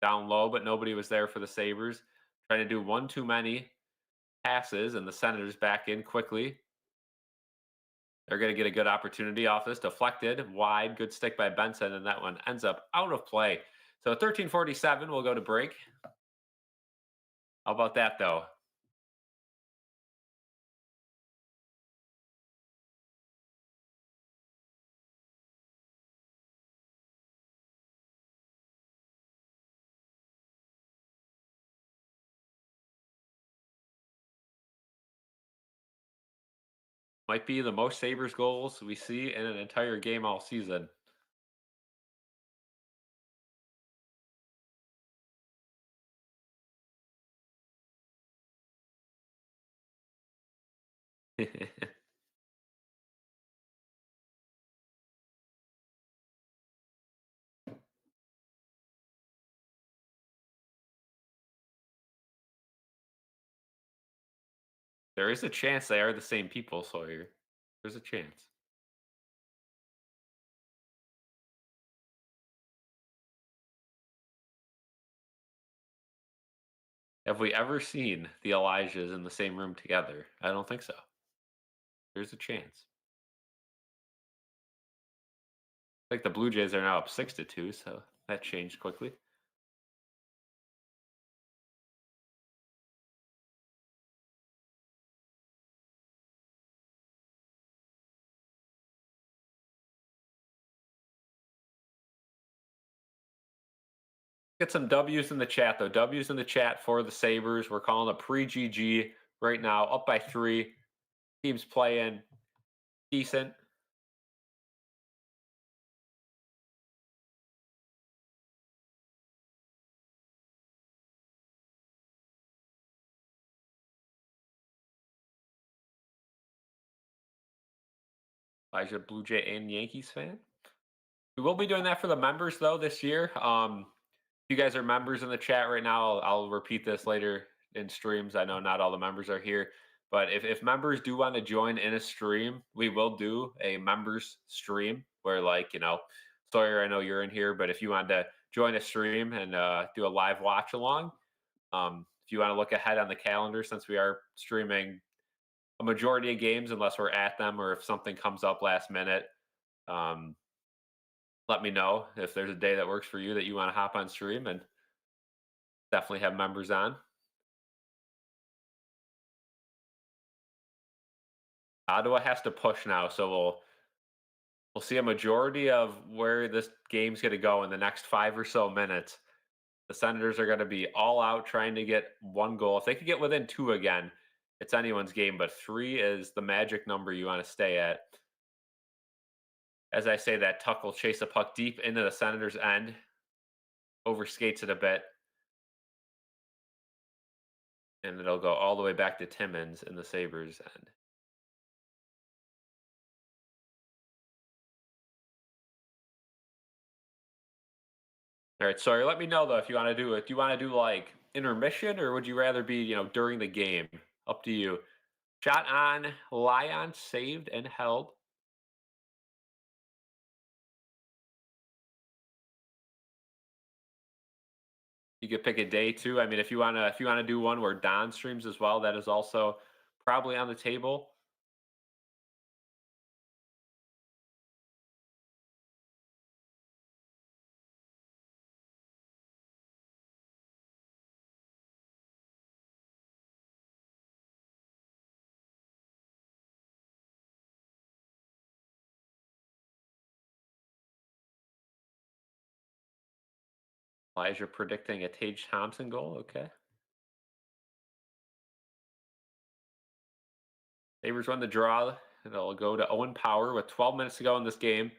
down low, but nobody was there for the Sabres. Trying to do one too many passes, and the Senators back in quickly. They're going to get a good opportunity off this. Deflected, wide, good stick by Benson, and that one ends up out of play. So 13:47, we'll go to break. How about that, though? Might be the most Sabres goals we see in an entire game all season. There is a chance they are the same people, Sawyer. There's a chance. Have we ever seen the Elijahs in the same room together? I don't think so. There's a chance. I think the Blue Jays are now up 6-2, so that changed quickly. Get some W's in the chat though. W's in the chat for the Sabres. We're calling a pre-GG right now, up by 3. Teams playing decent. Elijah Blue Jay and Yankees fan. We will be doing that for the members though this year. If you guys are members in the chat right now, I'll repeat this later in streams. I know not all the members are here, but if members do want to join in a stream, we will do a members stream where, like, Sawyer, I know you're in here, but if you want to join a stream and do a live watch along, if you want to look ahead on the calendar, since we are streaming a majority of games, unless we're at them or if something comes up last minute, um, let me know if there's a day that works for you that you want to hop on stream and definitely have members on. Ottawa has to push now, so we'll see a majority of where this game's going to go in the next 5 or so minutes. The Senators are going to be all out trying to get 1 goal. If they could get within 2 again, it's anyone's game, but 3 is the magic number you want to stay at. As I say that, Tuck will chase a puck deep into the Senators' end, overskates it a bit, and it'll go all the way back to Timmins in the Sabres' end. All right, sorry. Let me know though if you want to do it. Do you want to do like intermission, or would you rather be, during the game? Up to you. Shot on Lyon, saved and held. You could pick a day too. I mean, if you wanna do one where Don streams as well, that is also probably on the table. Elijah predicting a Tage Thompson goal. Okay. Sabres won the draw. And it'll go to Owen Power with 12 minutes to go in this game.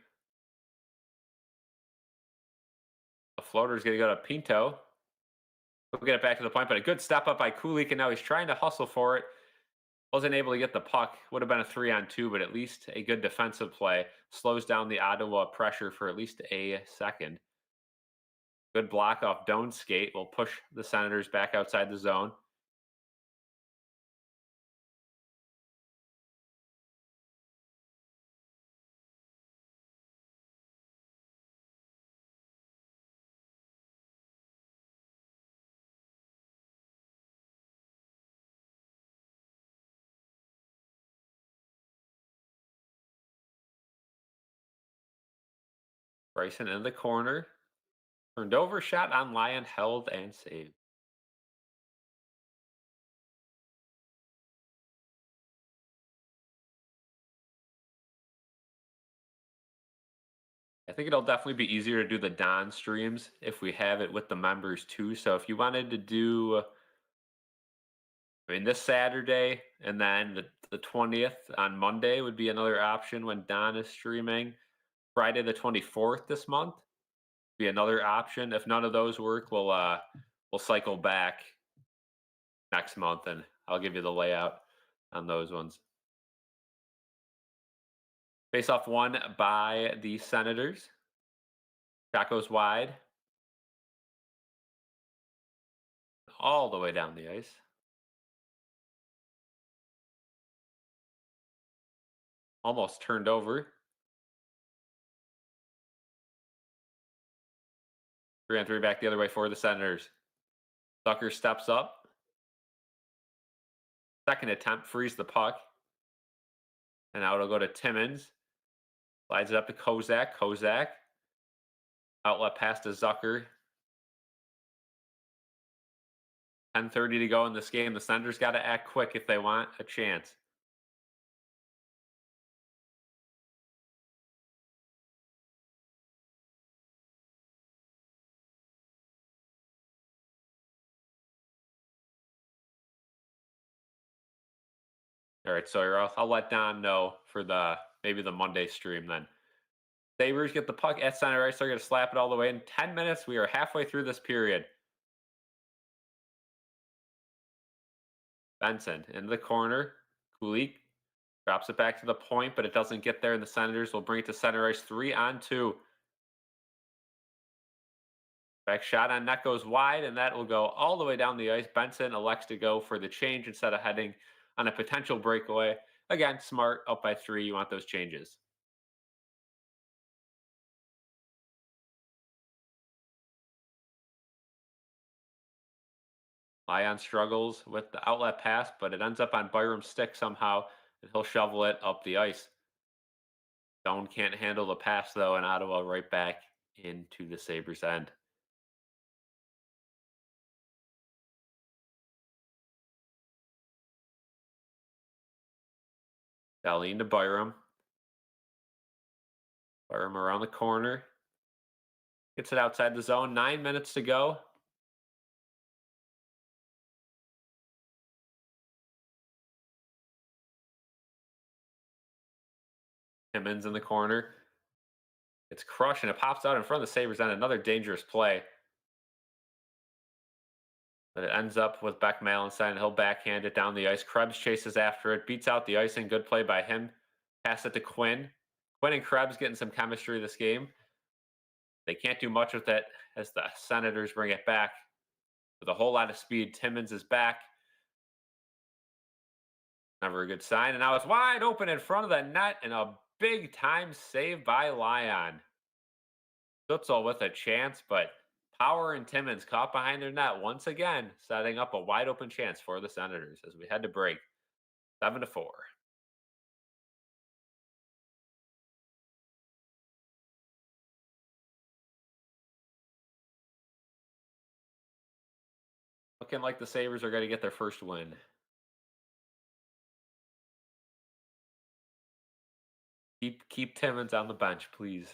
The floater is going to go to Pinto. We'll get it back to the point, but a good step up by Kulik, and now he's trying to hustle for it. Wasn't able to get the puck. Would have been a 3-on-2, but at least a good defensive play. Slows down the Ottawa pressure for at least a second. Good block off Doan's skate will push the Senators back outside the zone. Bryson in the corner. Turned over, shot on Lyon, held and saved. I think it'll definitely be easier to do the Don streams if we have it with the members too. So if you wanted to do, I mean, this Saturday and then the 20th on Monday would be another option when Don is streaming. Friday the 24th this month be another option. If none of those work, we'll cycle back next month and I'll give you the layout on those ones. Face off won by the Senators. Shot goes wide. All the way down the ice. Almost turned over. 3-on-3 back the other way for the Senators. Tucker steps up. Second attempt frees the puck, and now it'll go to Timmins. Slides it up to Kozak. Kozak. Outlet pass to Zucker. 10:30 to go in this game. The Senators got to act quick if they want a chance. All right, Sawyer, I'll let Don know for maybe the Monday stream then. Sabres get the puck at center ice. They're going to slap it all the way in 10 minutes. We are halfway through this period. Benson in the corner. Kulik drops it back to the point, but it doesn't get there, and the Senators will bring it to center ice 3-on-2. Back shot on net goes wide, and that will go all the way down the ice. Benson elects to go for the change instead of heading on a potential breakaway. Again, smart, up by 3. You want those changes. Lyon struggles with the outlet pass, but it ends up on Byram's stick somehow, and he'll shovel it up the ice. Stone can't handle the pass, though, and Ottawa right back into the Sabres' end. Dahlin to Byram. Byram around the corner. Gets it outside the zone. 9 minutes to go. Timmins in the corner. It's crushed, and it pops out in front of the Sabres end. Another dangerous play. But it ends up with Beck Malenstein, and he'll backhand it down the ice. Krebs chases after it, beats out the icing. Good play by him. Pass it to Quinn. Quinn and Krebs getting some chemistry this game. They can't do much with it as the Senators bring it back with a whole lot of speed. Timmins is back. Never a good sign. And now it's wide open in front of the net, and a big time save by Lyon. Stutzel with a chance, but Power and Timmins caught behind their net once again, setting up a wide open chance for the Senators as we head to break. 7-4. Looking like the Sabres are going to get their first win. Keep Timmins on the bench, please.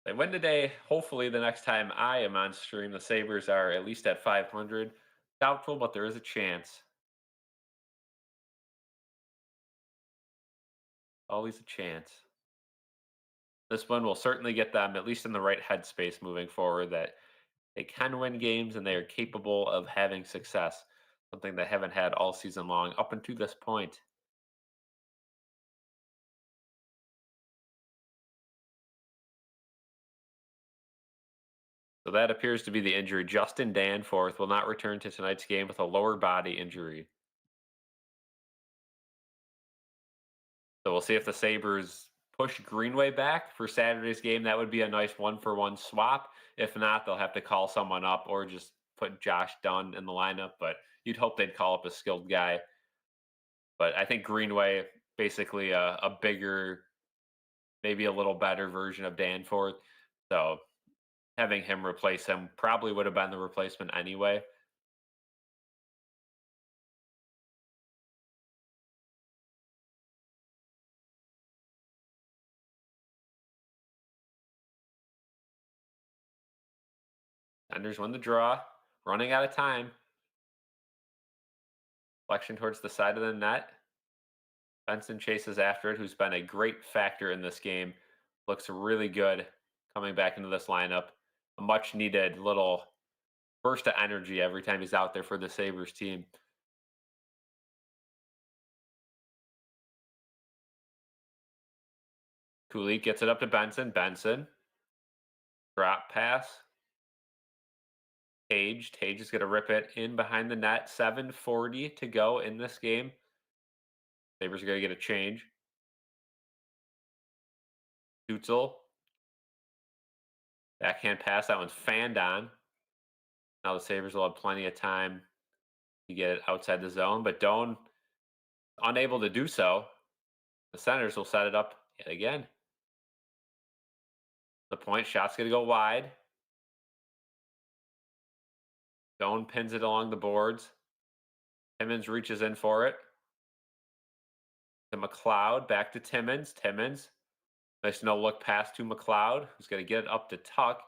They win today. Hopefully, the next time I am on stream, the Sabres are at least at 500. Doubtful, but there is a chance. Always a chance. This one will certainly get them at least in the right headspace moving forward, that they can win games and they are capable of having success, something they haven't had all season long up until this point. So that appears to be the injury. Justin Danforth will not return to tonight's game with a lower body injury. So we'll see if the Sabres push Greenway back for Saturday's game. That would be a nice 1-for-1 swap. If not, they'll have to call someone up or just put Josh Dunn in the lineup. But you'd hope they'd call up a skilled guy. But I think Greenway, basically a bigger, maybe a little better version of Danforth. So having him replace him probably would have been the replacement anyway. Senders win the draw, running out of time. Flexion towards the side of the net. Benson chases after it, who's been a great factor in this game. Looks really good coming back into this lineup. A much needed little burst of energy every time he's out there for the Sabres team. Kulik gets it up to Benson. Benson. Drop pass. Tage is going to rip it in behind the net. 7:40 to go in this game. Sabres are going to get a change. Stutzel. Backhand pass. That one's fanned on. Now the Sabres will have plenty of time to get it outside the zone, but Doan unable to do so. The Senators will set it up yet again. The point shot's going to go wide. Doan pins it along the boards. Timmins reaches in for it. To McLeod, back to Timmins. Timmins, nice no-look pass to McLeod, who's going to get it up to Tuck,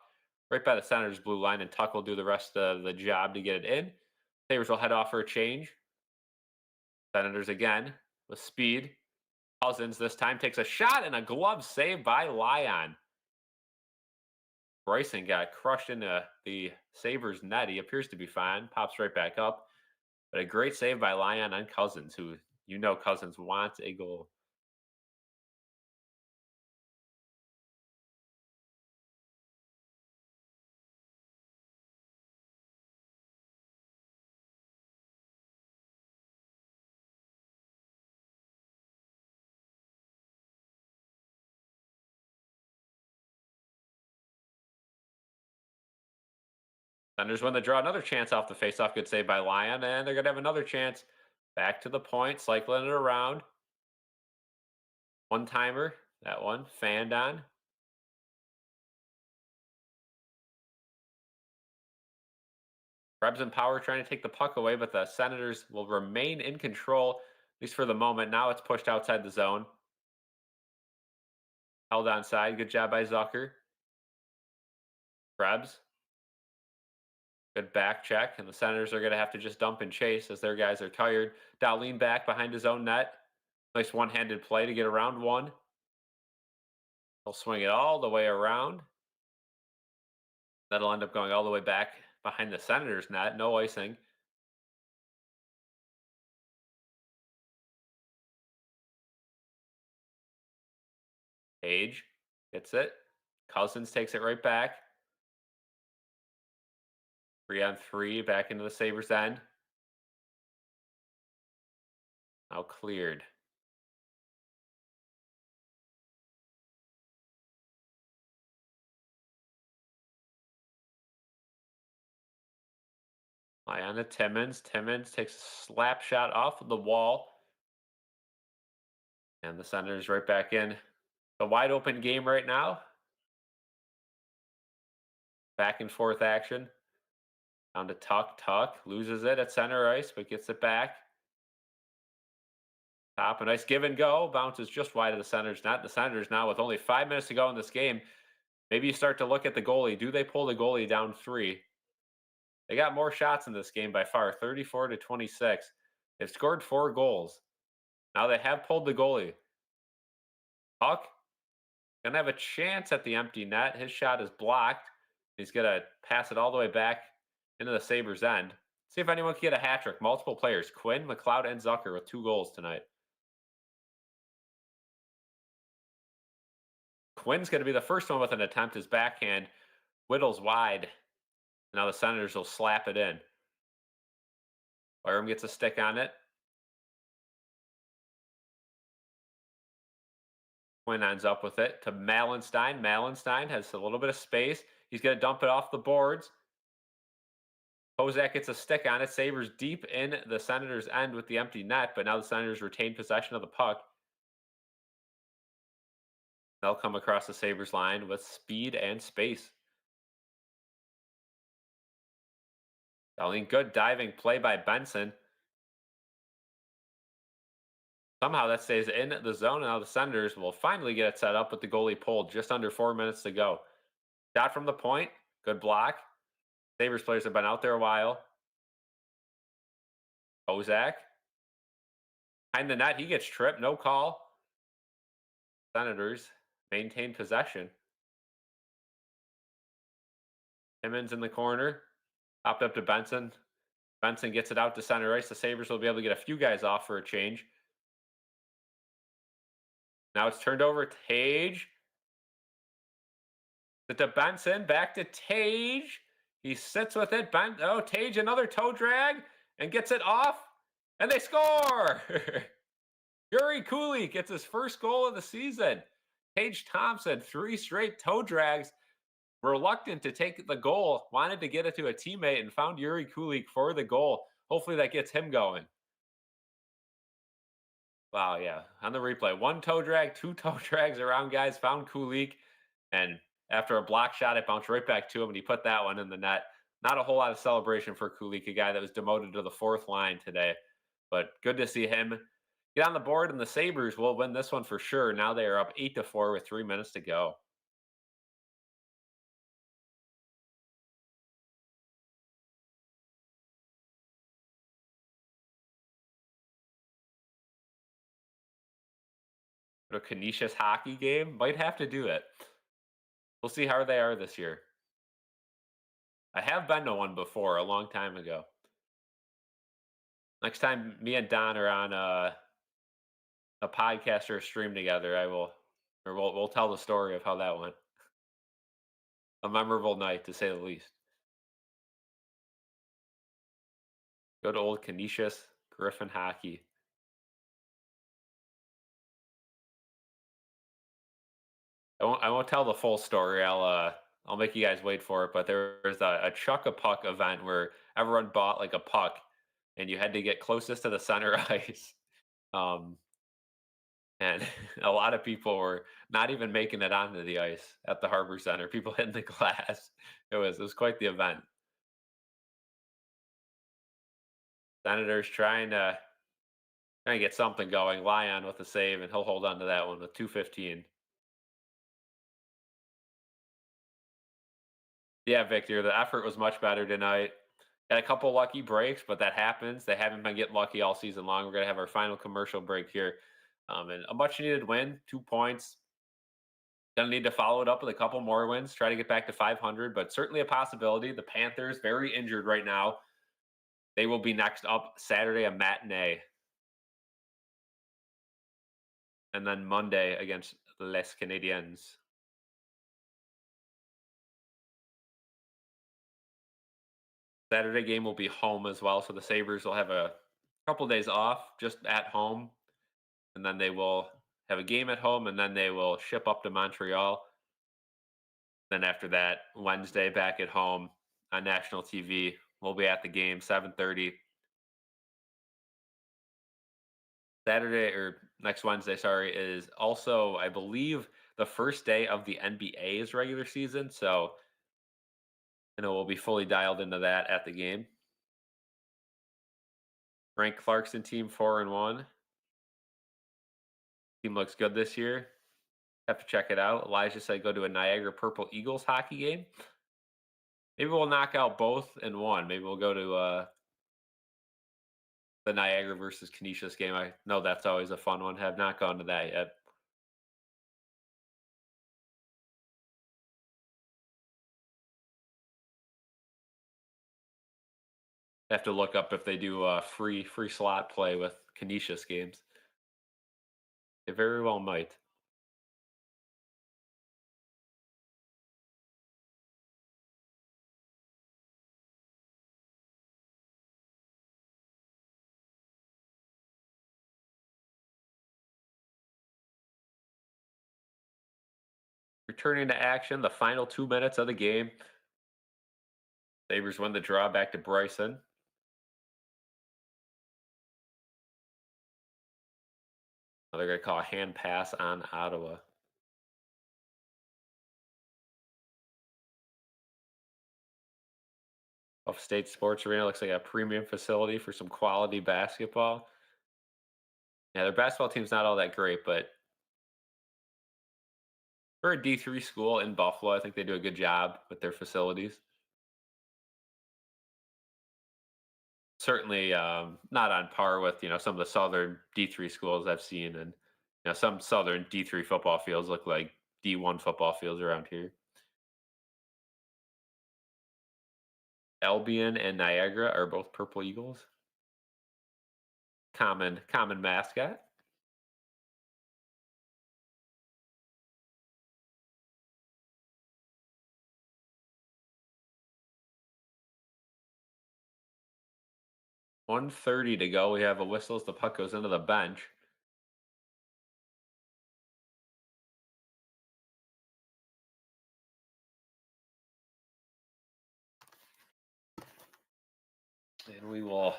right by the Senators' blue line, and Tuck will do the rest of the job to get it in. Sabres will head off for a change. Senators again with speed. Cozens this time takes a shot and a glove save by Lyon. Bryson got crushed into the Sabres net. He appears to be fine. Pops right back up. But a great save by Lyon on Cozens, who Cozens wants a goal. Senators win the draw. Another chance off the faceoff. Good save by Lyon. And they're going to have another chance. Back to the point. Cycling it around. One-timer. That one. Fanned on. Krebs and Power trying to take the puck away, but the Senators will remain in control, at least for the moment. Now it's pushed outside the zone. Held onside. Good job by Zucker. Krebs. Good back check, and the Senators are going to have to just dump and chase as their guys are tired. Dahlin back behind his own net. Nice one-handed play to get around one. He'll swing it all the way around. That'll end up going all the way back behind the Senators' net. No icing. Page gets it. Cozens takes it right back. 3-on-3 back into the Sabres' end. Now cleared. Lyon to Timmins. Timmins takes a slap shot off of the wall. And the Senators right back in. The wide open game right now. Back and forth action. Down to Tuck. Tuck loses it at center ice, but gets it back. Top, a nice give and go. Bounces just wide of the Senators net. The Senators now with only 5 minutes to go in this game. Maybe you start to look at the goalie. Do they pull the goalie down 3? They got more shots in this game by far, 34-26. They've scored 4 goals. Now they have pulled the goalie. Tuck gonna have a chance at the empty net. His shot is blocked. He's gonna pass it all the way back into the Sabres' end. See if anyone can get a hat trick. Multiple players. Quinn, McLeod, and Zucker with 2 goals tonight. Quinn's going to be the first one with an attempt. His backhand whittles wide. Now the Senators will slap it in. Byram gets a stick on it. Quinn ends up with it to Malenstein. Malenstein has a little bit of space. He's going to dump it off the boards. Kozak gets a stick on it. Sabres deep in the Senators' end with the empty net, but now the Senators retain possession of the puck. They'll come across the Sabres line with speed and space. Darlene, good diving play by Benson. Somehow that stays in the zone, and now the Senators will finally get it set up with the goalie pulled. Just under 4 minutes to go. Shot from the point. Good block. Sabres players have been out there a while. Kozak. Behind the net, he gets tripped. No call. Senators maintain possession. Timmins in the corner. Popped up to Benson. Benson gets it out to center ice. The Sabres will be able to get a few guys off for a change. Now it's turned over. Tage. To Benson. Back to Tage. He sits with it. Oh, Tage, another toe drag and gets it off. And they score. Yuri Kulik gets his first goal of the season. Tage Thompson, 3 straight toe drags. Reluctant to take the goal, wanted to get it to a teammate and found Yuri Kulik for the goal. Hopefully that gets him going. Wow, yeah. On the replay, 1 toe drag, 2 toe drags around guys, found Kulik, and after a block shot, it bounced right back to him, and he put that one in the net. Not a whole lot of celebration for Kulik, a guy that was demoted to the 4th line today, but good to see him get on the board, and the Sabres will win this one for sure. Now they are up 8-4 with 3 minutes to go. A Canisius hockey game, might have to do it. We'll see how they are this year. I have been to one before a long time ago. Next time me and Don are on a podcast or a stream together, we'll tell the story of how that went. A memorable night, to say the least. Go to old Canisius Griffin hockey. I won't tell the full story. I'll make you guys wait for it. But there was a chuck a puck event where everyone bought like a puck, and you had to get closest to the center ice. Um, and a lot of people were not even making it onto the ice at the Harbor Center. People hitting the glass. It was quite the event. Senators trying to get something going. Lyon with a save, and he'll hold on to that one with 2:15. Yeah, Victor, the effort was much better tonight. Had a couple lucky breaks, but that happens. They haven't been getting lucky all season long. We're gonna have our final commercial break here, and a much needed win, 2 points. Gonna need to follow it up with a couple more wins, try to get back to 500, but certainly a possibility. The Panthers very injured right now. They will be next up Saturday, a matinee, and then Monday against Les Canadiens. Saturday game will be home as well, so the Sabres will have a couple days off just at home, and then they will have a game at home, and then they will ship up to Montreal. Then after that, Wednesday back at home on national TV. We'll be at the game 7:30. Saturday or next Wednesday, sorry, is also I believe the first day of the NBA's regular season, so we'll be fully dialed into that at the game. Frank Clarkson team 4-1. Team looks good this year. Have to check it out. Elijah said go to a Niagara Purple Eagles hockey game. Maybe we'll knock out both in one. Maybe we'll go to the Niagara versus Canisius game. I know that's always a fun one. Have not gone to that yet. Have to look up if they do free slot play with Canisius games. They very well might. Returning to action, the final 2 minutes of the game. Sabres win the draw back to Bryson. They're going to call a hand pass on Ottawa. Upstate Sports Arena looks like a premium facility for some quality basketball. Yeah, their basketball team's not all that great, but for a D3 school in Buffalo, I think they do a good job with their facilities. Certainly not on par with some of the southern D3 schools I've seen, and some southern D3 football fields look like D1 football fields around here. Albion and Niagara are both Purple Eagles. Common mascot. 1:30 to go. We have a whistle as the puck goes into the bench. And we will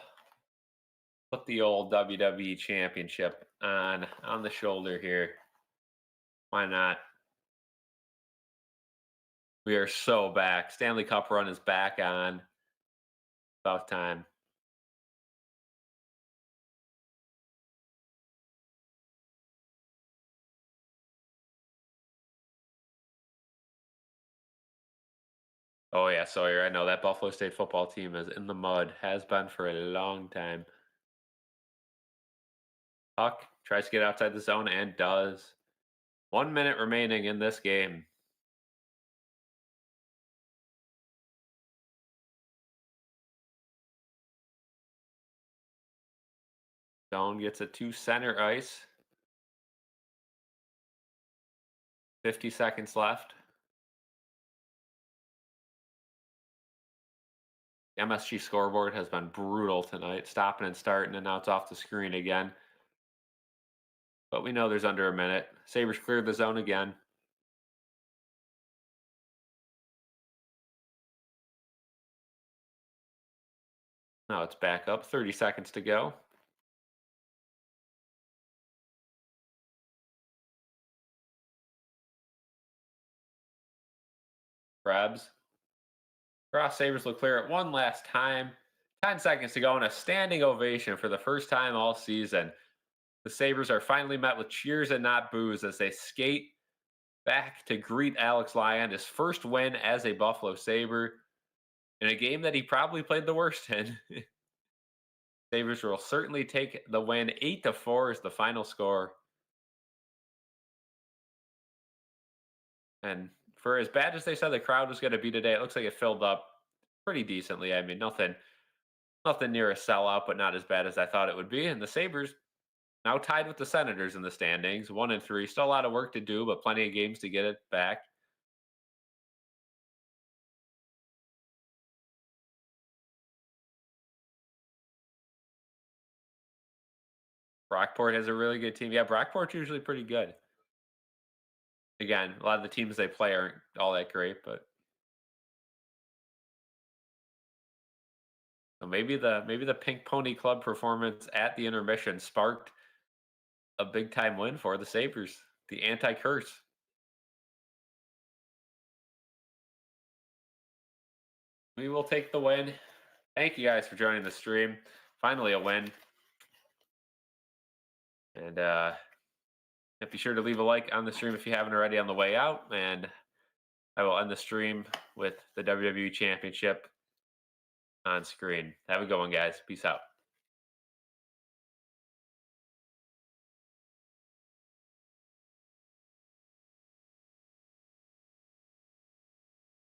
put the old WWE Championship on the shoulder here. Why not? We are so back. Stanley Cup run is back on. About time. Oh yeah, Sawyer. I know that Buffalo State football team is in the mud. Has been for a long time. Puck tries to get outside the zone and does. 1 minute remaining in this game. Zone gets it to center ice. 50 seconds left. The MSG scoreboard has been brutal tonight, stopping and starting, and now it's off the screen again. But we know there's under a minute. Sabres cleared the zone again. Now it's back up. 30 seconds to go. Krebs. Cross Sabres will clear it one last time. 10 seconds to go, and a standing ovation for the first time all season. The Sabres are finally met with cheers and not boos as they skate back to greet Alex Lyon, his first win as a Buffalo Sabre in a game that he probably played the worst in. Sabres will certainly take the win. 8-4 is the final score. And for as bad as they said the crowd was going to be today, it looks like it filled up pretty decently. I mean, nothing near a sellout, but not as bad as I thought it would be. And the Sabres now tied with the Senators in the standings, 1-3. Still a lot of work to do, but plenty of games to get it back. Brockport has a really good team. Yeah, Brockport's usually pretty good. Again, a lot of the teams they play aren't all that great, but so maybe the Pink Pony Club performance at the intermission sparked a big time win for the Sabres, the anti-curse. We will take the win. Thank you guys for joining the stream. Finally a win. And be sure to leave a like on the stream if you haven't already on the way out. And I will end the stream with the WWE Championship on screen. Have a good one, guys. Peace out.